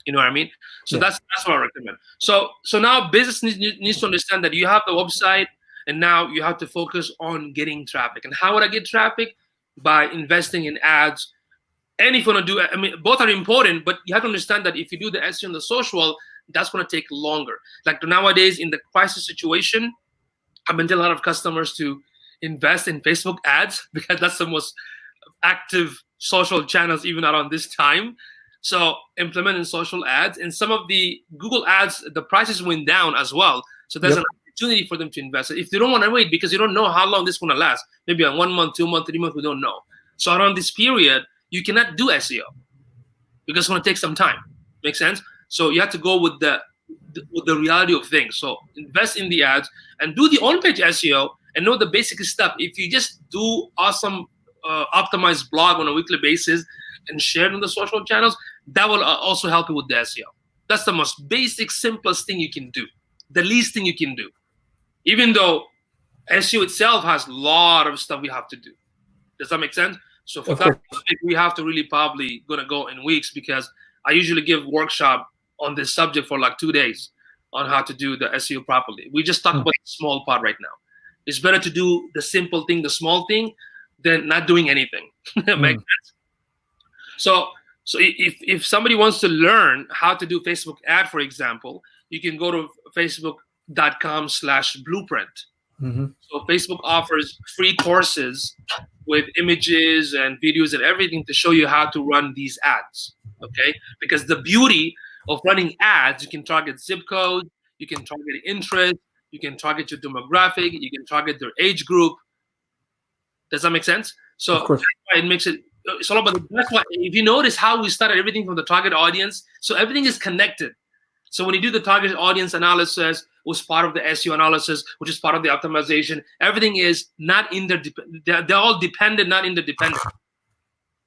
You know what I mean? So that's what I recommend. So now business needs to understand that you have the website, and now you have to focus on getting traffic. And how would I get traffic? By investing in ads And if you want to do, I mean, both are important, but you have to understand that if you do the SEO and the social, that's going to take longer. Like nowadays in the crisis situation, I've been telling a lot of customers to invest in Facebook ads because that's the most active social channels even around this time. So implementing social ads, and some of the Google ads, the prices went down as well. So there's an opportunity for them to invest. If they don't want to wait, because you don't know how long this is going to last, maybe on 1 month, 2 months, 3 months, we don't know. So around this period, you cannot do SEO because it's going to take some time. Make sense? So you have to go with the reality of things. So invest in the ads and do the on-page SEO and know the basic stuff. If you just do awesome optimized blog on a weekly basis and share it on the social channels, that will also help you with the SEO. That's the most basic, simplest thing you can do. The least thing you can do. Even though SEO itself has a lot of stuff we have to do. Does that make sense? So for that topic, we have to really probably gonna go in weeks, because I usually give workshop on this subject for like 2 days on how to do the SEO properly. We just talk about the small part right now. It's better to do the simple thing, the small thing, than not doing anything. Make sense? So if somebody wants to learn how to do Facebook ad, for example, you can go to facebook.com/blueprint. So Facebook offers free courses with images and videos and everything to show you how to run these ads. Okay, because the beauty of running ads, you can target zip code, you can target interest, you can target your demographic, you can target their age group. Does that make sense? So that's why it makes it. It's all about. That's why if you notice how we started everything from the target audience, so everything is connected. So when you do the target audience analysis, was part of the SEO analysis, which is part of the optimization. Everything is not they're all dependent, not interdependent.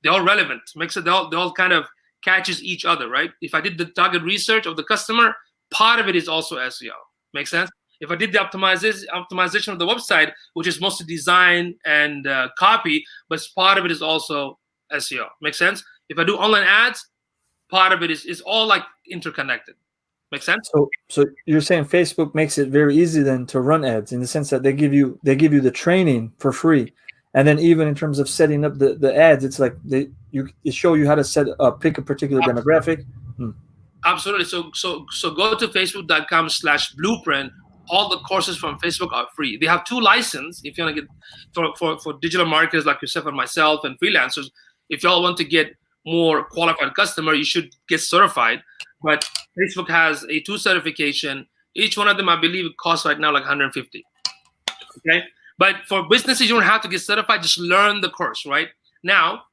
They're all relevant. Makes it they all kind of catches each other, right? If I did the target research of the customer, part of it is also SEO. Make sense? If I did the optimization of the website, which is mostly design and copy, but part of it is also SEO. Make sense? If I do online ads, part of it is all like interconnected. Make sense? So you're saying Facebook makes it very easy then to run ads, in the sense that they give you the training for free, and then even in terms of setting up the ads, it's like they show you how to pick a particular demographic. Absolutely. So go to facebook.com/blueprint. All the courses from Facebook are free. They have 2 licenses if you want to get for digital marketers like yourself and myself and freelancers. If y'all want to get more qualified customer, you should get certified. But Facebook has a 2 certification. Each one of them, I believe, it costs right now like $150. Okay, but for businesses, you don't have to get certified. Just learn the course. Right now,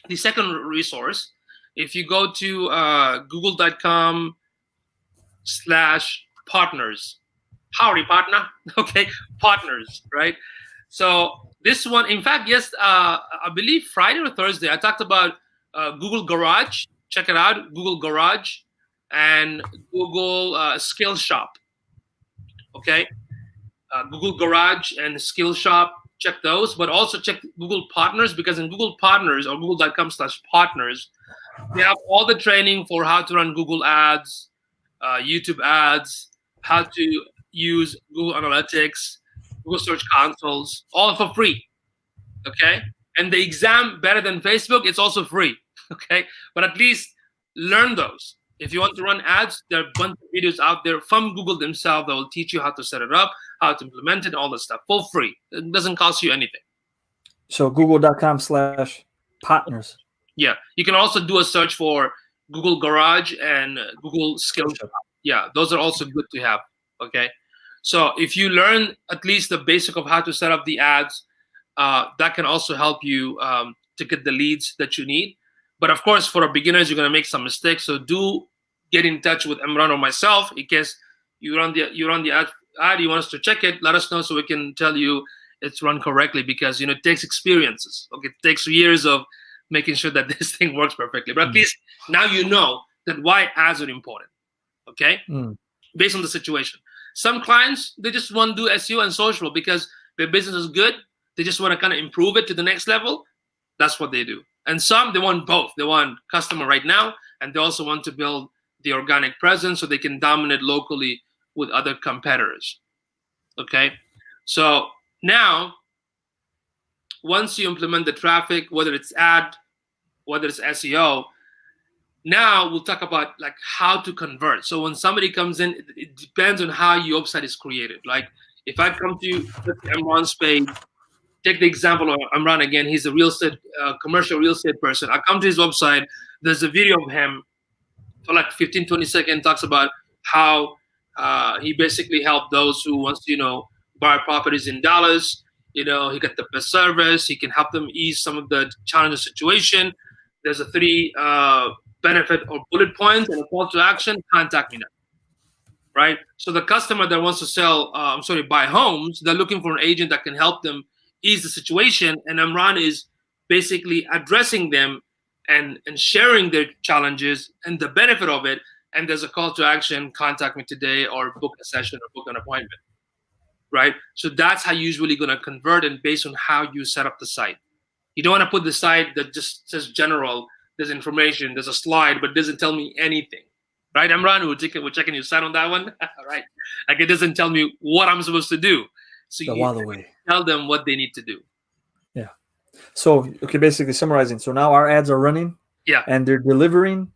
the second resource, if you go to google.com/partners, howdy partner, okay, partners, right? So this one, in fact, yes, I believe Friday or Thursday, I talked about Google Garage. Check it out, Google Garage and Google Skill Shop. Okay, Google Garage and Skill Shop, check those, but also check Google Partners, because in Google Partners or google.com/partners, they have all the training for how to run Google ads, YouTube ads, how to use Google Analytics, Google Search Consoles, all for free. Okay, and the exam, better than Facebook, it's also free. Okay, but at least learn those. If you want to run ads, there are a bunch of videos out there from Google themselves that will teach you how to set it up, how to implement it, all this stuff for free. It doesn't cost you anything. So google.com/partners. Yeah, you can also do a search for Google Garage and Google Skill Shop. Yeah, those are also good to have. Okay, so if you learn at least the basic of how to set up the ads, that can also help you to get the leads that you need. But of course, for beginners, you're going to make some mistakes. So do get in touch with Imran or myself in case you run the ad, you want us to check it. Let us know so we can tell you it's run correctly, because it takes experiences. Okay, it takes years of making sure that this thing works perfectly. But at least now you know that why ads are important. Okay, based on the situation. Some clients, they just want to do SEO and social because their business is good. They just want to kind of improve it to the next level. That's what they do. And some, they want both. They want customer right now, and they also want to build the organic presence so they can dominate locally with other competitors. Okay, so now once you implement the traffic, whether it's ad, whether it's SEO. Now we'll talk about like how to convert. So when somebody comes in, it depends on how your website is created. Like if I come to Imran's page, take the example of Imran again. He's a real estate, commercial real estate person. I come to his website. There's a video of him for like 15, 20 seconds, talks about how he basically helped those who wants to, buy properties in Dallas. He got the best service. He can help them ease some of the challenging situation. There's a 3 benefit or bullet points and a call to action. Contact me now. Right? So the customer that wants to buy homes, they're looking for an agent that can help them ease the situation. And Imran is basically addressing them and sharing their challenges and the benefit of it. And there's a call to action, contact me today or book a session or book an appointment. Right? So that's how you're usually going to convert, and based on how you set up the site. You don't want to put the site that just says general, there's information, there's a slide, but doesn't tell me anything. Right, Imran? We're checking your site on that one. Right? Like it doesn't tell me what I'm supposed to do. So you tell them what they need to do. Yeah. So, okay, basically summarizing. So now our ads are running. Yeah. And they're delivering.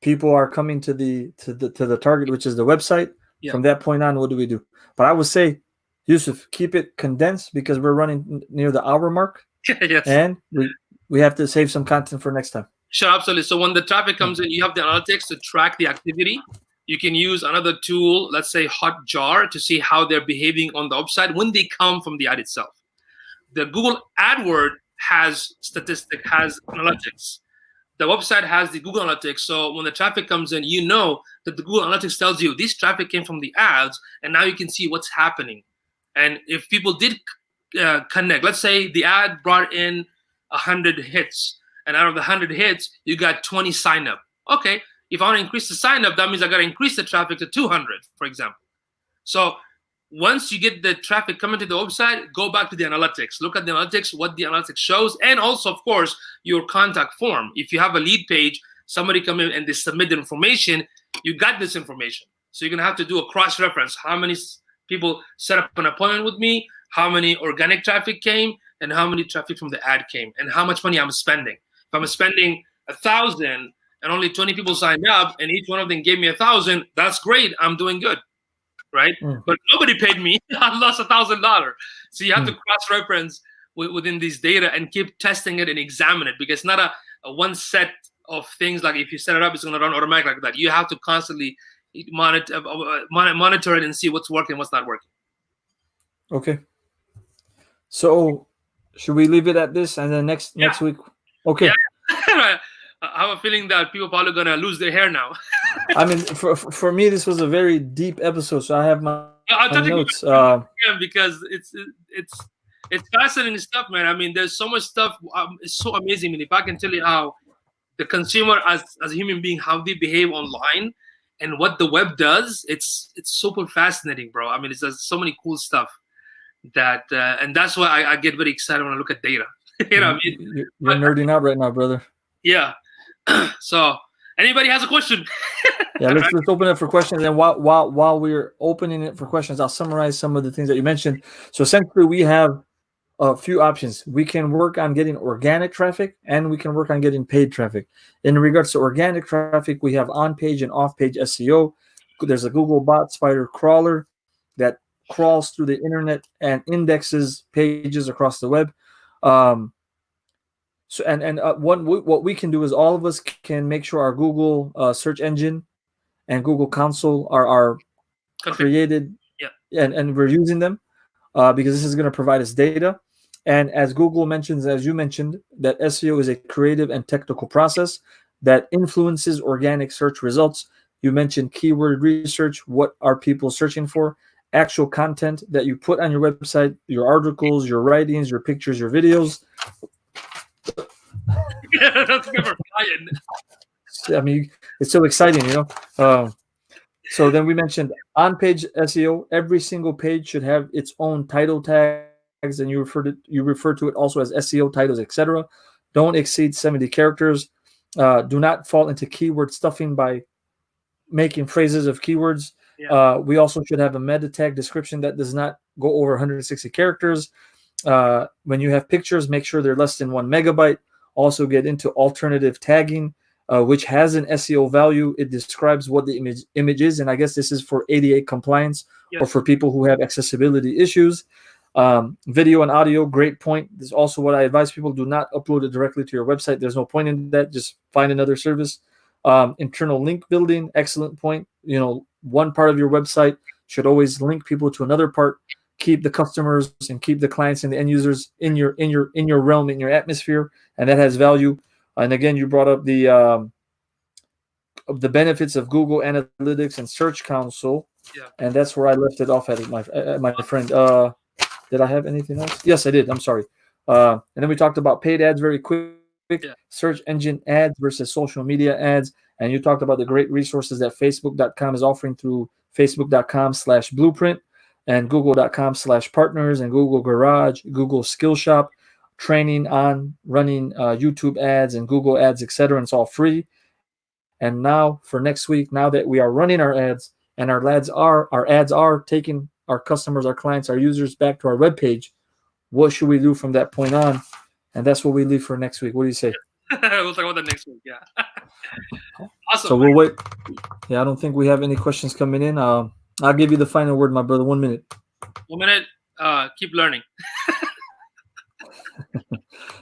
People are coming to the target, which is the website. Yeah. From that point on, what do we do? But I would say, Yusuf, keep it condensed because we're running near the hour mark. Yes. And we have to save some content for next time. Sure, absolutely. So when the traffic comes in, you have the analytics to track the activity. You can use another tool, let's say Hotjar, to see how they're behaving on the website when they come from the ad itself. The Google AdWord has statistics, has analytics. The website has the Google Analytics. So when the traffic comes in, you know that the Google Analytics tells you this traffic came from the ads, and now you can see what's happening. And if people did connect, let's say the ad brought in 100 hits, and out of the 100 hits, you got 20 sign up. Okay, if I want to increase the sign up, that means I got to increase the traffic to 200, for example. So once you get the traffic coming to the website, go back to the analytics. Look at the analytics, what the analytics shows, and also, of course, your contact form. If you have a lead page, somebody come in and they submit the information, you got this information. So you're going to have to do a cross-reference. How many people set up an appointment with me, how many organic traffic came, and how many traffic from the ad came, and how much money I'm spending. If I'm spending 1,000 and only 20 people signed up, and each one of them gave me 1,000, that's great. I'm doing good, right? But nobody paid me. I lost $1,000. So you have to cross-reference within these data and keep testing it and examine it, because it's not a one set of things. Like if you set it up, it's going to run automatically like that. You have to constantly monitor it and see what's working, what's not working. Okay. So should we leave it at this, and then next week? Okay. Yeah. I have a feeling that people are probably gonna lose their hair now. I mean, for me, this was a very deep episode, so I have my notes. Because it's fascinating stuff, man. I mean, there's so much stuff. It's so amazing. I mean, if I can tell you how the consumer, as a human being, how they behave online, and what the web does, it's super fascinating, bro. I mean, it's just so many cool stuff that, and that's why I get very excited when I look at data. You know, you're nerding out right now, brother. Yeah. So, anybody has a question? Yeah, let's open it for questions. And while we're opening it for questions, I'll summarize some of the things that you mentioned. So essentially, we have a few options. We can work on getting organic traffic, and we can work on getting paid traffic. In regards to organic traffic, we have on-page and off-page SEO. There's a Google bot spider crawler that crawls through the internet and indexes pages across the web. So what we can do is all of us can make sure our Google search engine and Google Console are created, and we're using them because this is going to provide us data. And as Google mentions, as you mentioned, that SEO is a creative and technical process that influences organic search results. You mentioned keyword research. What are people searching for? Actual content that you put on your website, your articles, your writings, your pictures, your videos. That's never flying. I mean, it's so exciting, you know. So then we mentioned on-page SEO. Every single page should have its own title tags, and you refer to it also as SEO titles, etc. Don't exceed 70 characters. Do not fall into keyword stuffing by making phrases of keywords. Yeah. We also should have a meta tag description that does not go over 160 characters. When you have pictures, make sure they're less than 1 megabyte. also get into alternative tagging, which has an SEO value. It describes what the image is, and I guess this is for ADA compliance or for people who have accessibility issues. Video and audio, great point. This is also what I advise people: do not upload it directly to your website. There's no point in that. Just find another service. Internal link building, excellent point. One part of your website should always link people to another part. Keep the customers and keep the clients and the end users in your realm, in your atmosphere, and that has value. And again, you brought up the benefits of Google Analytics and Search Console, and that's where I left it off at, my friend. Did I have anything else? Yes, I did. I'm sorry. And then we talked about paid ads very quick. Search engine ads versus social media ads, and you talked about the great resources that Facebook.com is offering through Facebook.com/blueprint and Google.com/partners and Google Garage, Google Skillshop, training on running YouTube ads and Google ads, etc. It's all free. And now for next week, now that we are running our ads and our ads are taking our customers, our clients, our users back to our webpage, what should we do from that point on? And that's what we leave for next week. What do you say? We'll talk about that next week. Yeah. Awesome. So we'll wait. Yeah, I don't think we have any questions coming in. I'll give you the final word, my brother. 1 minute. 1 minute. Keep learning.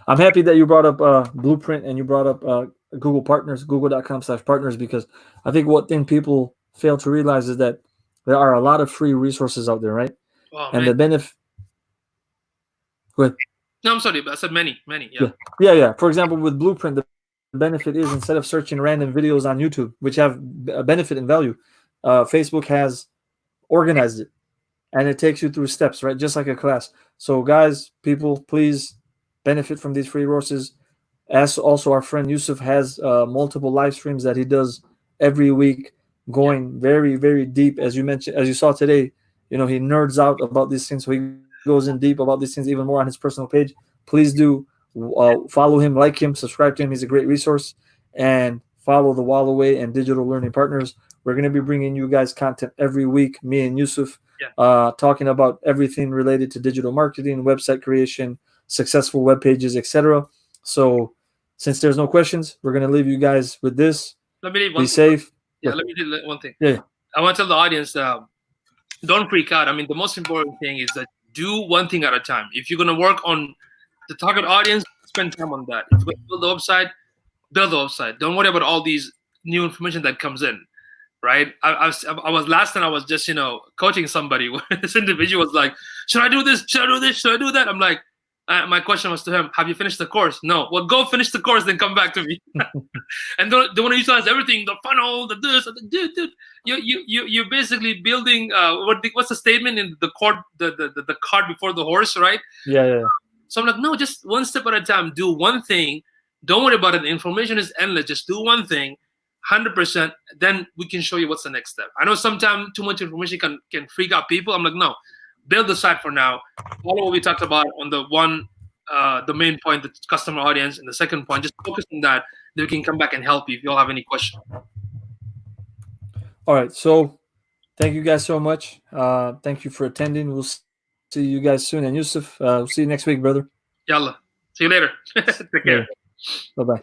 I'm happy that you brought up Blueprint and you brought up Google Partners, Google.com/partners, because I think what thing people fail to realize is that there are a lot of free resources out there, right? Oh, and the benefit. Go ahead. No, I'm sorry, but I said many. Yeah. For example, with Blueprint, the benefit is instead of searching random videos on YouTube, which have a benefit and value, Facebook has organized it, and it takes you through steps, right? Just like a class. So, guys, people, please benefit from these free resources. As also, our friend Yusuf has multiple live streams that he does every week, going very, very deep. As you mentioned, as you saw today, he nerds out about these things. So he goes in deep about these things even more on his personal page. Please do follow him, like him, subscribe to him. He's a great resource. And follow the Wallaway and Digital Learning Partners. We're going to be bringing you guys content every week, me and Yusuf, talking about everything related to digital marketing, website creation, successful web pages, etc. So since there's no questions, we're going to leave you guys with this. Let me leave one Be safe. Yeah, let me do one thing. Yeah. I want to tell the audience, don't freak out. I mean, the most important thing is that do one thing at a time. If you're going to work on the target audience, spend time on that. If you're going to build the website, Don't worry about all these new information that comes in, right? I was just, coaching somebody where this individual was like, should I do this? Should I do this? Should I do that? I'm like, my question was to him, have you finished the course? No. Well, go finish the course, then come back to me. And they want to utilize everything, the funnel, the this, dude. You're basically building what's the statement in the cart, the cart before the horse, right? Yeah. So I'm like, no, just one step at a time. Do one thing. Don't worry about it. The information is endless. Just do one thing, 100%. Then we can show you what's the next step. I know sometimes too much information can freak out people. I'm like, no. Build the site for now. Follow what we talked about on the main point, the customer audience, and the second point. Just focus on that. Then we can come back and help you if you all have any questions. All right. So thank you guys so much. Thank you for attending. We'll see you guys soon. And Yusuf, we'll see you next week, brother. Yalla. See you later. Take care. Bye-bye.